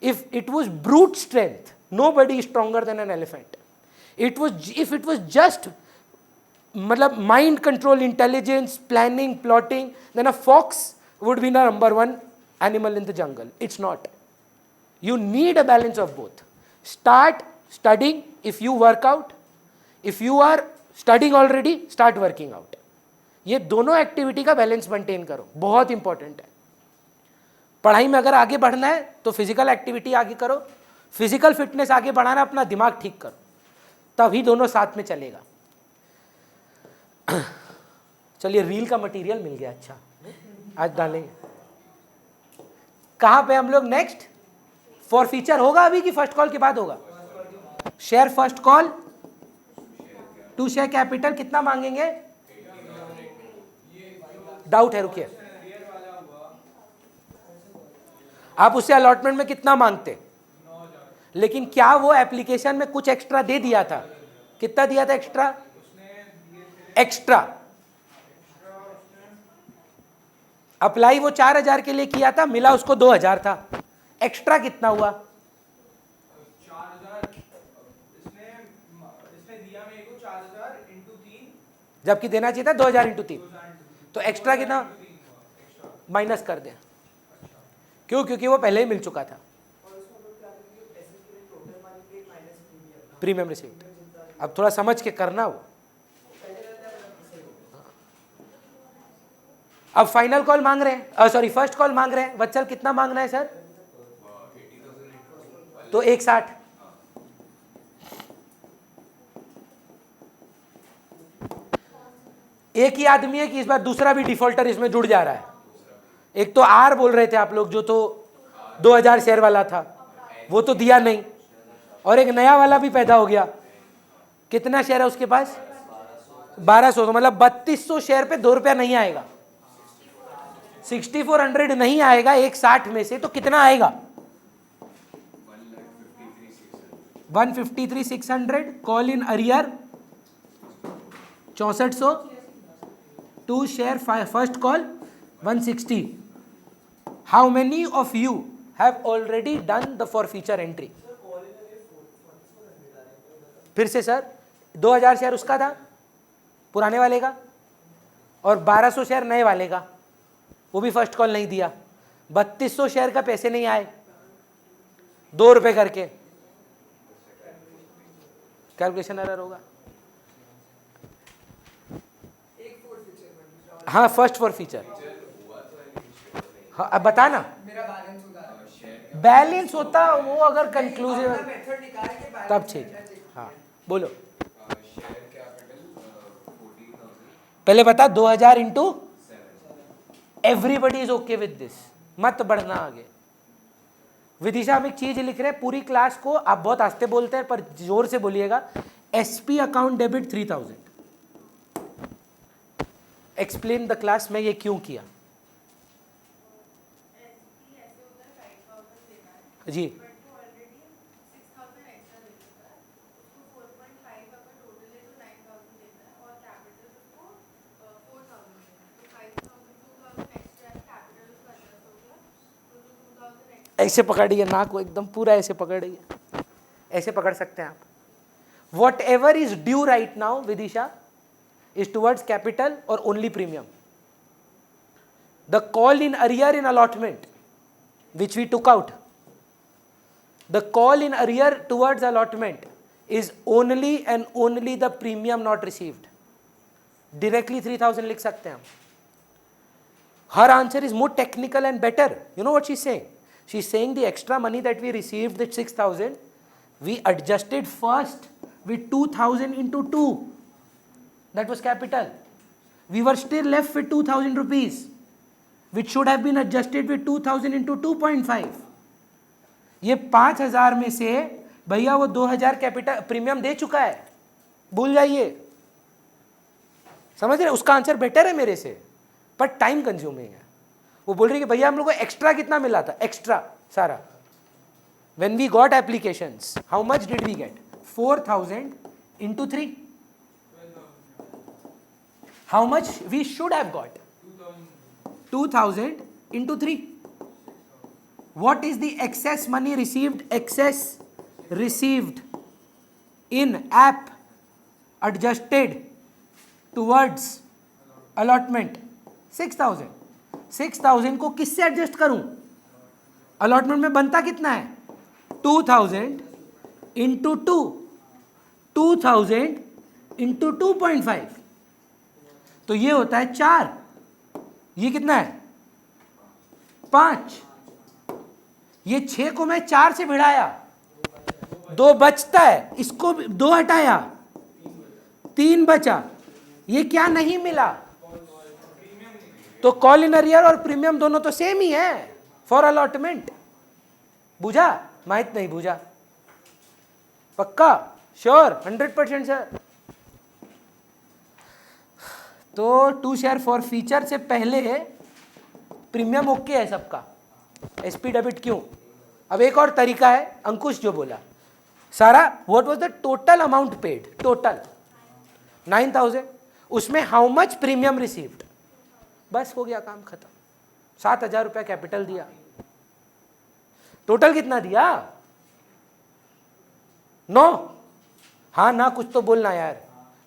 If it was brute strength, nobody is stronger than an elephant. If it was just मतलब mind control, intelligence, planning, plotting, then a fox would be the number 1 animal in the jungle. It's not. You need a balance of both. Start studying if you work out. If you are studying already, start working out. ये दोनों activity का balance maintain करो, बहुत important है. पढ़ाई में अगर आगे बढ़ना है तो फिजिकल एक्टिविटी आगे करो, फिजिकल फिटनेस आगे बढ़ाना, अपना दिमाग ठीक करो, तभी दोनों साथ में चलेगा. चलिए, रील का मटेरियल मिल गया. अच्छा, आज डालेंगे. कहाँ पे हम लोग नेक्स्ट? फॉर फीचर होगा अभी कि फर्स्ट कॉल के बाद होगा? Share first call to share capital कितना मांगेंगे? डाउट है, रुकिए. आप उससे अलॉटमेंट में कितना मांगते? लेकिन क्या वो एप्लीकेशन में कुछ एक्स्ट्रा दे दिया था? कितना दिया था एक्स्ट्रा? एक्स्ट्रा अप्लाई वो 4,000 के लिए किया था, मिला उसको 2,000 था. एक्स्ट्रा कितना हुआ? 4,000. इसने दिया मेरे को 4,000 × 3, जबकि देना चाहिए था 2,000 × 3. तो एक्स्ट्रा कितना माइनस कर दे? क्यों? क्योंकि वो पहले ही मिल चुका था. Premium received. अब थोड़ा समझ के करना वो। अब फाइनल कॉल मांग रहे हैं, सॉरी फर्स्ट कॉल मांग रहे हैं। वत्सल कितना मांगना है सर? 80,000 तो 160। एक ही आदमी है कि इस बार दूसरा भी डिफॉल्टर इसमें जुड़ जा रहा है? एक तो आर बोल रहे थे आप लोग, जो तो 2000 शेयर वाला था, वो तो दिया नहीं, और एक नया वाला भी पैदा हो गया। कितना शेयर है उसके पास? 1200। तो मतलब 3200 शेयर पे 2 रुपया नहीं आएगा, 6400 नहीं आएगा 160 में से। तो कितना आएगा? 153,600। Call in arrear 6400, 2 share first call 160। How many of you have already done the forfeiture entry? फिर से सर, 2000 शेयर उसका था पुराने वाले का, और 1200 शेयर नए वाले का, वो भी फर्स्ट कॉल नहीं दिया। 3200 शेयर का पैसे नहीं आए, 2 रुपए करके। कैलकुलेशन एरर होगा। एक फोर फीचर में हाँ, फर्स्ट फॉर फीचर। हाँ, अब बता ना। मेरा बैलेंस होता है। बैलेंस होता वो अगर कंक्लूसिव है मेथड निकाल के बैलेंस तब ठीक है। हाँ बोलो, शेयर कैपिटल 14,000 पहले बता 2000 into. Everybody is okay with this, मत बढ़ना आगे। विदिशा, हम एक चीज लिख रहे हैं पूरी क्लास को, आप बहुत आस्ते बोलते हैं पर जोर से बोलिएगा। SP account debit 3000। Explain the class में ये क्यों किया जी? ऐसे पकड़िए नाक को एकदम पूरा, ऐसे पकड़िए, ऐसे पकड़ सकते हैं आप। What ever is due right now Vidisha is towards capital or only premium. The call in arrear in allotment which we took out, the call in arrear towards allotment is only and only the premium not received. Directly 3000 लिख सकते हैं हम. Her answer is more technical and better. You know what she's saying? She's saying the extra money that we received, that 6,000, we adjusted first with 2,000 into 2. That was capital. We were still left with 2,000 rupees, which should have been adjusted with 2,000 into 2.5. ये 5,000 में से भैया वो 2,000 capital premium दे चुका है, भूल जाइए। समझ रहे? उसका आंसर बेटर है मेरे से, पर टाइम कंज्यूमिंग है। वो बोल रही है कि भैया हम लोग को एक्स्ट्रा कितना मिला था? एक्स्ट्रा सारा, when we got applications, how much did we get? 4,000 into 3. How much we should have got? 2,000 into 3. What is the excess money received? Excess received in app adjusted towards allotment 6,000. 6,000 को किससे adjust करूं? Allotment में बनता कितना है? 2,000 into 2. 2,000 into 2.5. तो ये होता है 4। ये कितना है? 5। ये 6 को मैं 4 से भिड़ाया, 2 बचता है, इसको 2 हटाया, 3 बचा। ये क्या नहीं मिला? तो कॉल इन अरियर और प्रीमियम दोनों तो सेम ही है फॉर अलॉटमेंट। बुझा? माहित नहीं बुझा? पक्का? श्योर? 100% सर। तो 2 शेयर फॉर फीचर से पहले प्रीमियम ओके है सबका, एसपी डेबिट क्यों? अब एक और तरीका है, अंकुश जो बोला सारा, what was the total amount paid? Total 9,000, उसमें हाउ मच प्रीमियम रिसीव्ड? बस हो गया काम खत्म। 7,000 रुपया कैपिटल दिया, टोटल कितना दिया? 9। हाँ ना, कुछ तो बोलना यार।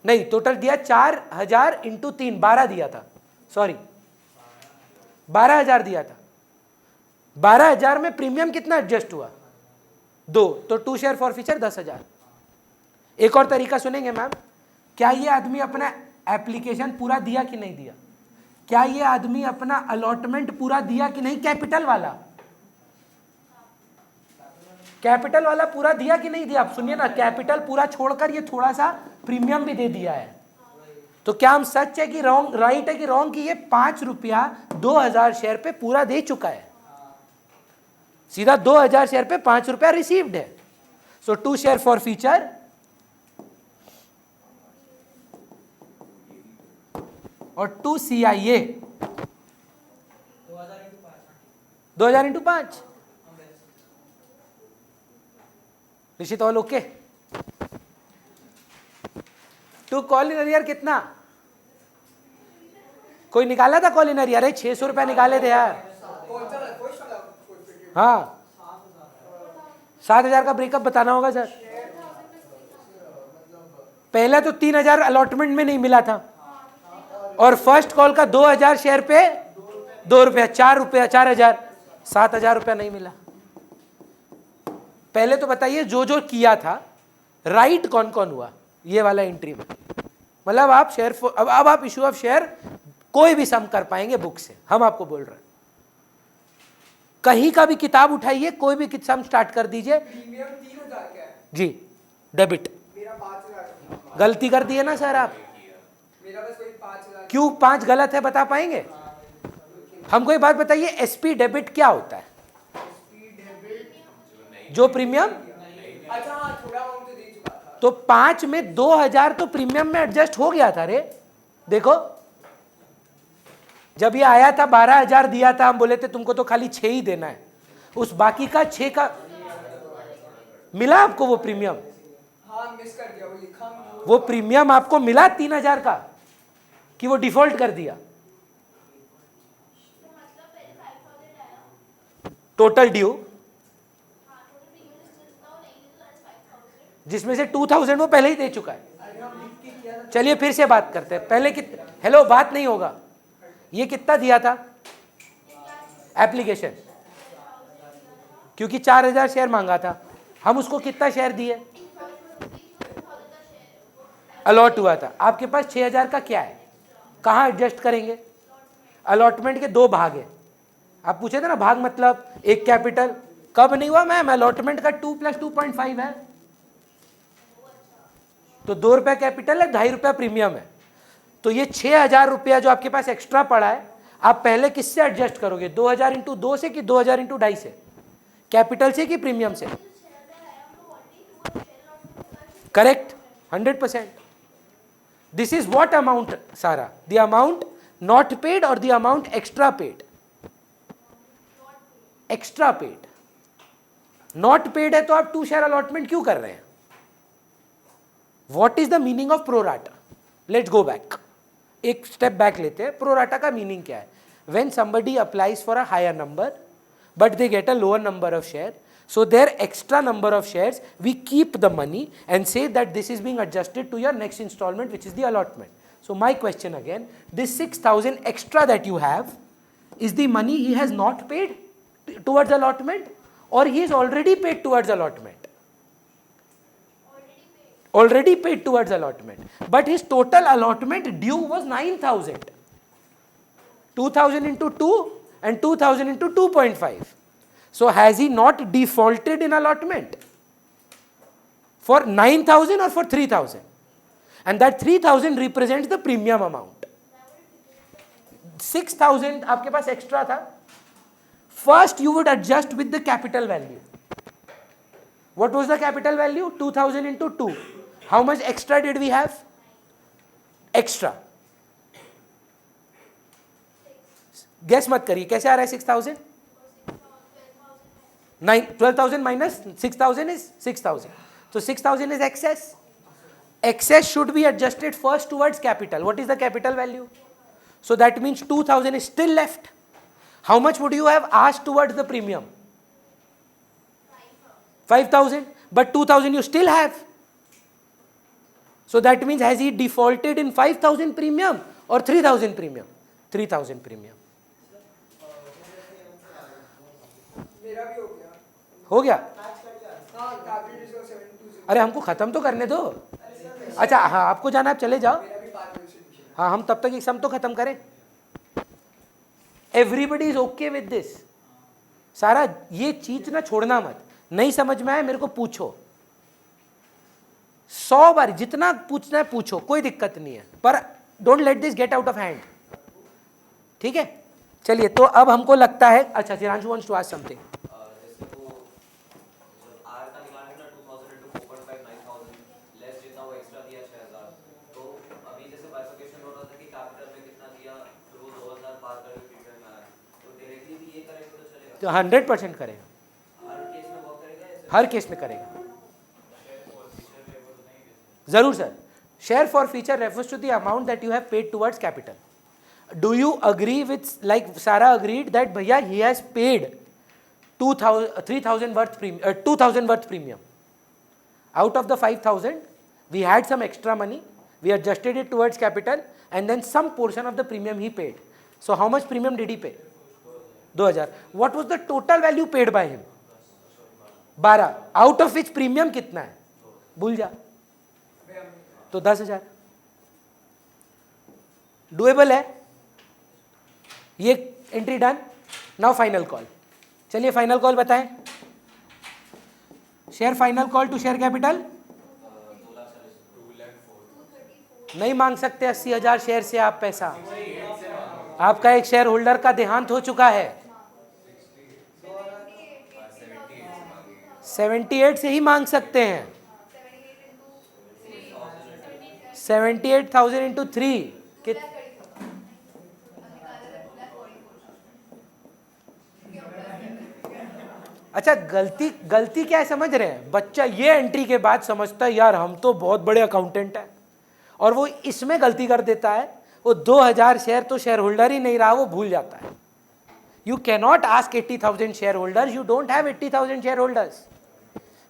नहीं, टोटल दिया 4,000 इंटू 3, 12 दिया था, सॉरी 12,000 दिया था। 12,000 में प्रीमियम कितना एडजस्ट हुआ? 2, तो 2 शेयर फॉर फीचर 10,000। एक और तरीका सुनेंगे मैम, क्या ये आदमी अपना एप्लीकेशन पूरा दिया कि नहीं दिया? क्या ये आदमी अपना अलॉटमेंट पूरा दिया कि नहीं? कैपिटल वाला, कैपिटल वाला पूरा दिया कि नहीं दिया? आप सुनिए ना, कैपिटल पूरा छोड़कर ये थोड़ा सा प्रीमियम भी दे दिया है। तो क्या हम सच है कि रॉन्ग, राइट है कि रॉन्ग कि ये 5 रुपया 2000 शेयर पे पूरा दे चुका है? सीधा 2000 शेयर पे 5 रुपया रिसीव्ड है। सो 2 शेयर फॉर फ्यूचर और 2 CIA 2000 into 5। Rishit all okay? 2 कॉलिनर ईयर कितना? कोई निकाला था कॉलिनर ईयर? 600 रुपया निकाले थे यार। कौन सा फर्स्ट वाला? हाँ 7000 का ब्रेकअप बताना होगा सर। पहले तो 3000 अलॉटमेंट में नहीं मिला था, और फर्स्ट कॉल का 2000 शेयर पे 2 रुपया, 4 रुपया, 4000, 7000 रुपया नहीं मिला। पहले तो बताइए जो जो किया था राइट कौन कौन हुआ ये वाला एंट्री में? मतलब आप शेयर, अब आप इशू ऑफ शेयर कोई भी सम कर पाएंगे बुक से, हम आपको बोल रहे हैं। कहीं का भी किताब उठाइए, कोई भी सम स्टार्ट कर दीजिए। प्रीमियम 3000 का है जी डेबिट, मेरा 5000। गलती कर दिए ना सर आप। मेरा बस वही 5000। क्यों 5 गलत है बता पाएंगे? हमको एक बात बताइए, एसपी डेबिट क्या होता है? जो प्रीमियम, अच्छा हाँ, थोड़ा अमाउंट तो दे चुका था। तो 5 में 2000 तो प्रीमियम में एडजस्ट हो गया था रे। देखो जब ये आया था 12000 दिया था, हम बोले थे तुमको तो खाली 6 ही देना है, उस बाकी का 6 का मिला आपको वो प्रीमियम? हाँ मिस कर दिया, वो लिखा नहीं। वो प्रीमियम आपको मिला 3000 का कि वो डिफॉल्ट कर दिया? टोटल ड्यू जिसमें से 2000 वो पहले ही दे चुका है। चलिए फिर से बात करते हैं। पहले हेलो, बात नहीं होगा। ये कितना दिया था एप्लीकेशन? क्योंकि 4000 शेयर मांगा था, हम उसको कितना शेयर दिए? अलॉट हुआ था। आपके पास 6000 का क्या है? कहाँ एडजस्ट करेंगे? अलॉटमेंट के 2 भाग है। आप पूछे थे ना भाग मतलब एक कैपिटल, कब नहीं हुआ मैम? अलॉटमेंट का 2 + 2.5 है, तो 2 रुपया कैपिटल है, 2.5 रुपया प्रीमियम है। तो ये 6000 रुपया जो आपके पास एक्स्ट्रा पड़ा है, आप पहले किससे एडजस्ट करोगे? 2000 इंटू 2 से कि 2000 इंटू 2.5 से? कैपिटल से कि प्रीमियम से? Correct, 100%। This is what amount सारा? द अमाउंट नॉट पेड और the amount extra paid. Extra paid, not paid है तो आप 2 शेयर अलॉटमेंट क्यों कर रहे हैं? What is the meaning of pro rata? Let's go back, एक स्टेप बैक लेते हैं। प्रोराटा का मीनिंग क्या है? When somebody applies for a higher number but they get a lower number of share, so their extra number of shares we keep the money and say that this is being adjusted to your next installment, which is the allotment. So my question again, this 6000 extra that you have is the money he has not paid towards allotment, or he is already paid towards allotment? Already paid towards allotment, but his total allotment due was 9000. 2000 into 2 and 2000 into 2.5. So has he not defaulted in allotment for 9000 or for 3000? And that 3000 represents the premium amount. 6000 आपके पास extra था. First you would adjust with the capital value. What was the capital value? 2000 into 2. How much extra did we have? Extra. Guess मत करिए कैसे आ रहा है 6000? 12,000 minus 6,000 is 6,000. So 6,000 is excess. Excess should be adjusted first towards capital. What is the capital value? So that means 2,000 is still left. How much would you have asked towards the premium? 5,000. But 2,000 you still have. So that means has he defaulted in 5,000 premium or 3,000 premium? 3,000 premium. मेरा भी हो गया। हो गया? हाँ, capital reserve 720 अरे हमको ख़त्म तो करने दो। अच्छा हाँ, आपको जाना, आप चले जाओ। मेरा भी 5 बजे से ट्यूशन है। हाँ, हम तब तक एग्जाम तो ख़त्म करें। Everybody is okay with this. सारा ये चीज ना छोड़ना मत। नहीं समझ में आए मेरे को पूछो, 100 बार जितना पूछना है पूछो, कोई दिक्कत नहीं है, पर don't let this get out of hand. ठीक है, चलिए। तो अब हमको लगता है, अच्छा चिरांशु वांट्स टू आस्क समथिंग। जैसे वो जब आर का निकालेंगे ना 2000 into 4.5 9000 लेस जितना वो एक्स्ट्रा दिया 6000, तो अभी जैसे बाइफिकेशन हो रहा था कि कैपिटल में कितना दिया फिर वो 2000 पार करके प्रीमियम में आया, तो डायरेक्टली भी ये करेंगे तो चलेगा? तो 100% करेगा, हर केस में वर्क करेगा ऐसे? हर केस में करेगा, जरूर sir. Share forfeiture refers to the amount that you have paid towards capital. Do you agree with, like Sara agreed that भैया he has paid 3000 worth premium, 2000 worth premium, out of the 5000 we had some extra money, we adjusted it towards capital and then some portion of the premium he paid. So how much premium did he pay? 2000. What was the total value paid by him? 12, out of which premium कितना है भूल जा, तो 10,000। Doable है ये entry. Done. Now final call. चलिए final call बताएं। Share final call to share capital. नहीं मांग सकते 80,000 शेयर से आप पैसा। आपका एक शेयर होल्डर का देहांत हो चुका है। 78 से ही मांग सकते हैं। 78,000 इंटू 3 अच्छा, गलती क्या है समझ रहे हैं? बच्चा ये एंट्री के बाद समझता है यार हम तो बहुत बड़े अकाउंटेंट हैं, और वो इसमें गलती कर देता है। वो 2000 शेयर तो शेयर होल्डर ही नहीं रहा, वो भूल जाता है। You cannot ask 80,000 share holders, you don't have 80,000 share holders,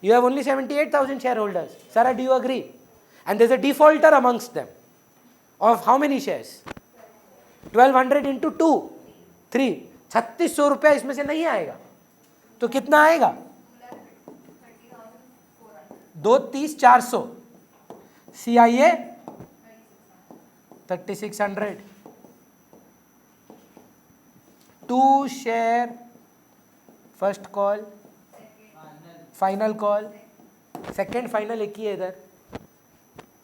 you have only 78,000 shareholders. Sarah, do you agree? And there's a defaulter amongst them of how many shares? 1200 into 2, 3, 3600 रुपया इसमें से नहीं आएगा, तो कितना आएगा? 2 30 400, CIA 3600, 2 share first call, final call, second final एक ही है इधर,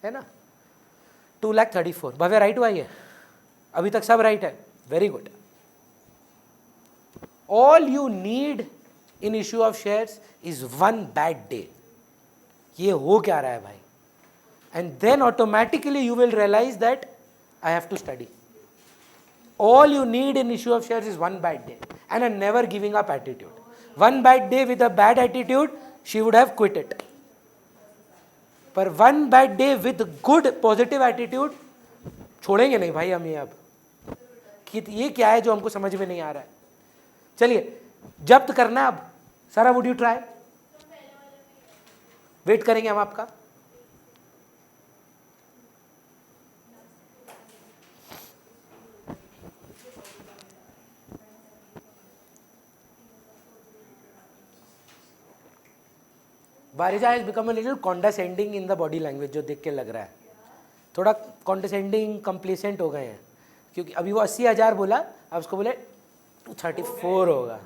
है ना? 2,34,000। भव्य राइट हुआ ये? अभी तक सब राइट है, very good. All you need in issue of shares is 1 bad day. ये हो क्या रहा है भाई? And then automatically you will realise that I have to study. All you need in issue of shares is 1 bad day and a never giving up attitude. 1 bad day with a bad attitude, she would have quit it. पर 1 bad day with good positive attitude, छोड़ेंगे नहीं भाई हम ये। अब कि ये क्या है जो हमको समझ में नहीं आ रहा है? चलिए जब्त करना है अब। सारा वुड यू ट्राई? वेट करेंगे हम आपका। Varija has become a little condescending in the body language, जो देख के लग रहा है थोड़ा condescending, complacent हो गए हैं, क्योंकि अभी वो 80,000 बोला, अब उसको बोले 34 होगा।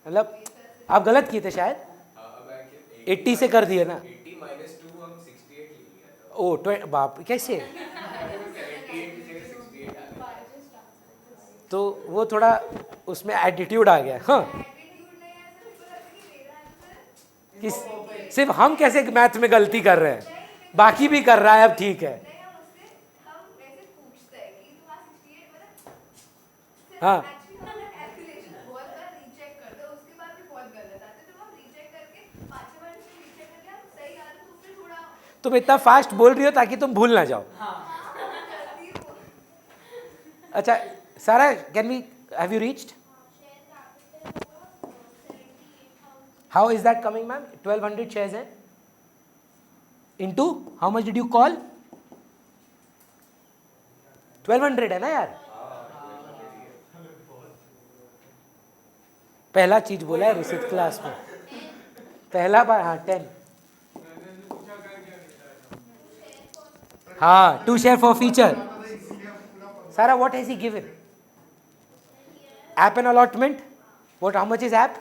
मतलब आप गलत किए थे शायद, 80 से कर दिए ना। 80 minus 2 हम 68 ले लिया था। ओ बाप, कैसे? 78 की जगह 68 आ गया। तो वो थोड़ा उसमें एटीट्यूड आ गया। हाँ, किस सिर्फ हम कैसे मैथ में गलती कर रहे हैं, बाकी भी कर रहा है, अब ठीक है। हाँ, तुम इतना फास्ट बोल रही हो ताकि तुम भूल ना जाओ। अच्छा Sara, can we have you reached? How is that coming, ma'am? 1200 shares हैं into how much did you call? 1200 है ना यार? पहला चीज बोला है रिसिप्ट क्लास में, पहला बार। हाँ 10 हाँ, 2 share for feature. Sarah, what has he given? App and allotment. What? How much is app?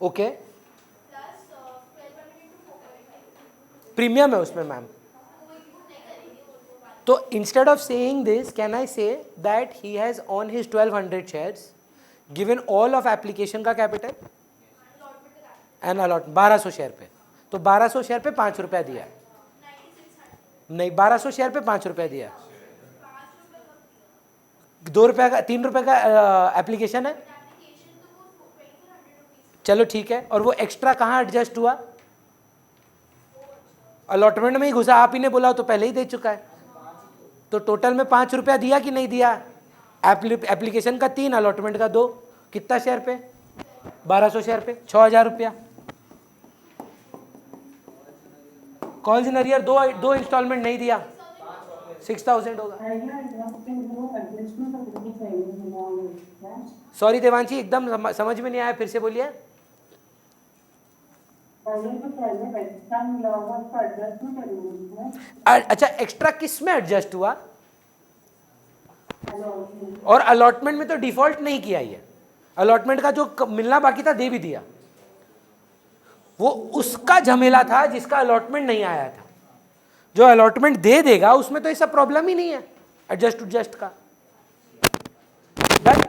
Okay. Premium है उसमें मैम. तो instead of saying this, can I say that he has on his 1200 shares given all of application का capital and a lot 1200 share पे. तो 1200 share पे 5 रुपया दिया है. नहीं, 1200 शेयर पे 5 रुपया दिया है. 2 रुपया का 3 रुपये का एप्लीकेशन है. चलो ठीक है. और वो एक्स्ट्रा कहाँ एडजस्ट हुआ? अलॉटमेंट में ही घुसा. आप ही ने बोला तो पहले ही दे चुका है. तो टोटल में 5 रुपया दिया कि नहीं दिया? एप्लीकेशन का 3, अलॉटमेंट का 2. कितना शेयर पे? 1200 शेयर पे 6000 रुपया. कॉल्स इन अरियर 2 इंस्टॉलमेंट नहीं दिया, 6000 होगा. सॉरी देवांशी, एकदम समझ में नहीं आया, फिर से बोलिए. अच्छा, एक्स्ट्रा किस में एडजस्ट हुआ? और अलॉटमेंट में तो डिफॉल्ट नहीं किया ही है. अलॉटमेंट का जो मिलना बाकी था दे भी दिया. वो उसका झमेला था जिसका अलॉटमेंट नहीं आया था. जो अलॉटमेंट दे देगा उसमें तो ऐसा प्रॉब्लम ही नहीं है एडजस्ट का. डन.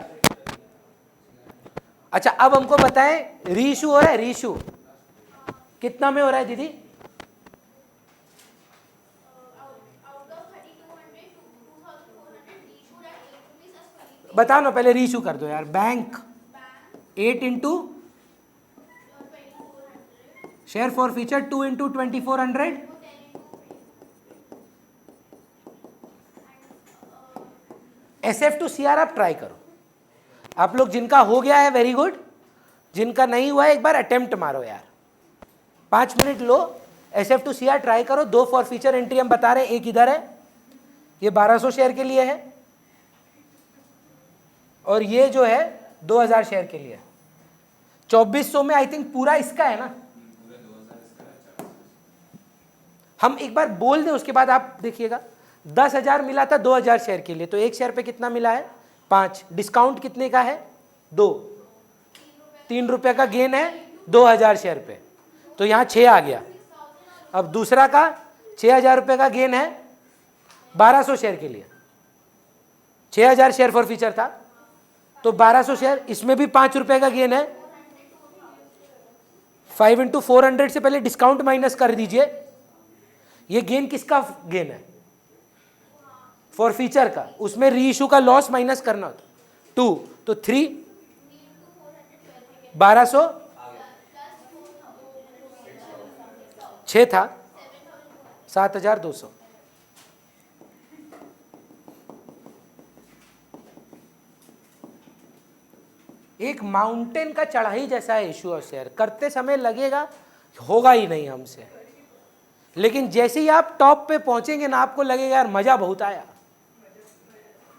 अच्छा, अब हमको बताएं रीइशू हो रहा है. रीइशू कितना में हो रहा है दीदी? बताओ ना, पहले रीइशू कर दो यार. Bank 8 into share forfeiture 2 into 2400. SF to CR आप ट्राई करो. आप लोग जिनका हो गया है वेरी गुड, जिनका नहीं हुआ है एक बार अटेम्प्ट मारो यार. 5 मिनट लो, SF टू CR ट्राई करो. 2 फॉर फीचर एंट्री हम बता रहे हैं. एक इधर है, ये 1200 शेयर के लिए है, और ये जो है 2000 शेयर के लिए. 2400 में आई थिंक पूरा इसका है ना. हम एक बार बोल दें, उसके बाद आप देखिएगा. 10,000 मिला था 2000 शेयर के लिए, तो एक शेयर पे कितना मिला है? 5. डिस्काउंट कितने का है? 2. 3 रुपये का गेन है 2000 शेयर पे, तो यहाँ 6 आ गया. अब दूसरा का 6000 रुपये का गेन है 1200 शेयर के लिए. 6000 शेयर फॉर फीचर था, तो 1200 शेयर, इसमें भी 5 रुपये का गेन है. 5 इंटू 400 से पहले डिस्काउंट माइनस कर दीजिए. ये गेन किसका गेन है? फॉर फीचर का. उसमें रीइशू का लॉस माइनस करना होता. 2, तो 3 1200 6 था 7200. एक माउंटेन का चढ़ाई जैसा है इशू और शेयर. करते समय लगेगा होगा ही नहीं हमसे, लेकिन जैसे ही आप टॉप पे पहुंचेंगे ना, आपको लगेगा यार मजा बहुत आया.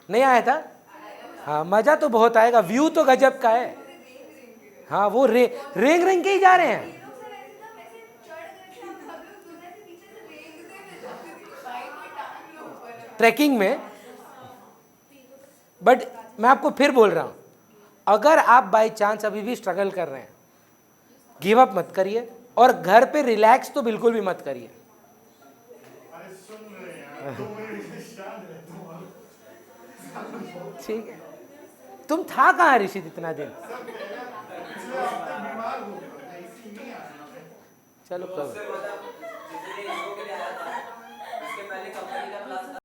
नहीं आया था? हाँ, मजा तो बहुत आएगा. व्यू तो गजब का है. हाँ, वो रेंग रेंग के ही जा रहे हैं. ट्रैकिंग में. बट मैं आपको फिर बोल रहा हूं, अगर आप बाय चांस अभी भी स्ट्रगल कर रहे हैं, गिव अप मत करिए, और घर पे रिलैक्स तो बिल्कुल भी मत करिए. ठीक है. तुम था कहाँ ऋषित इतना दिन? चलो करो.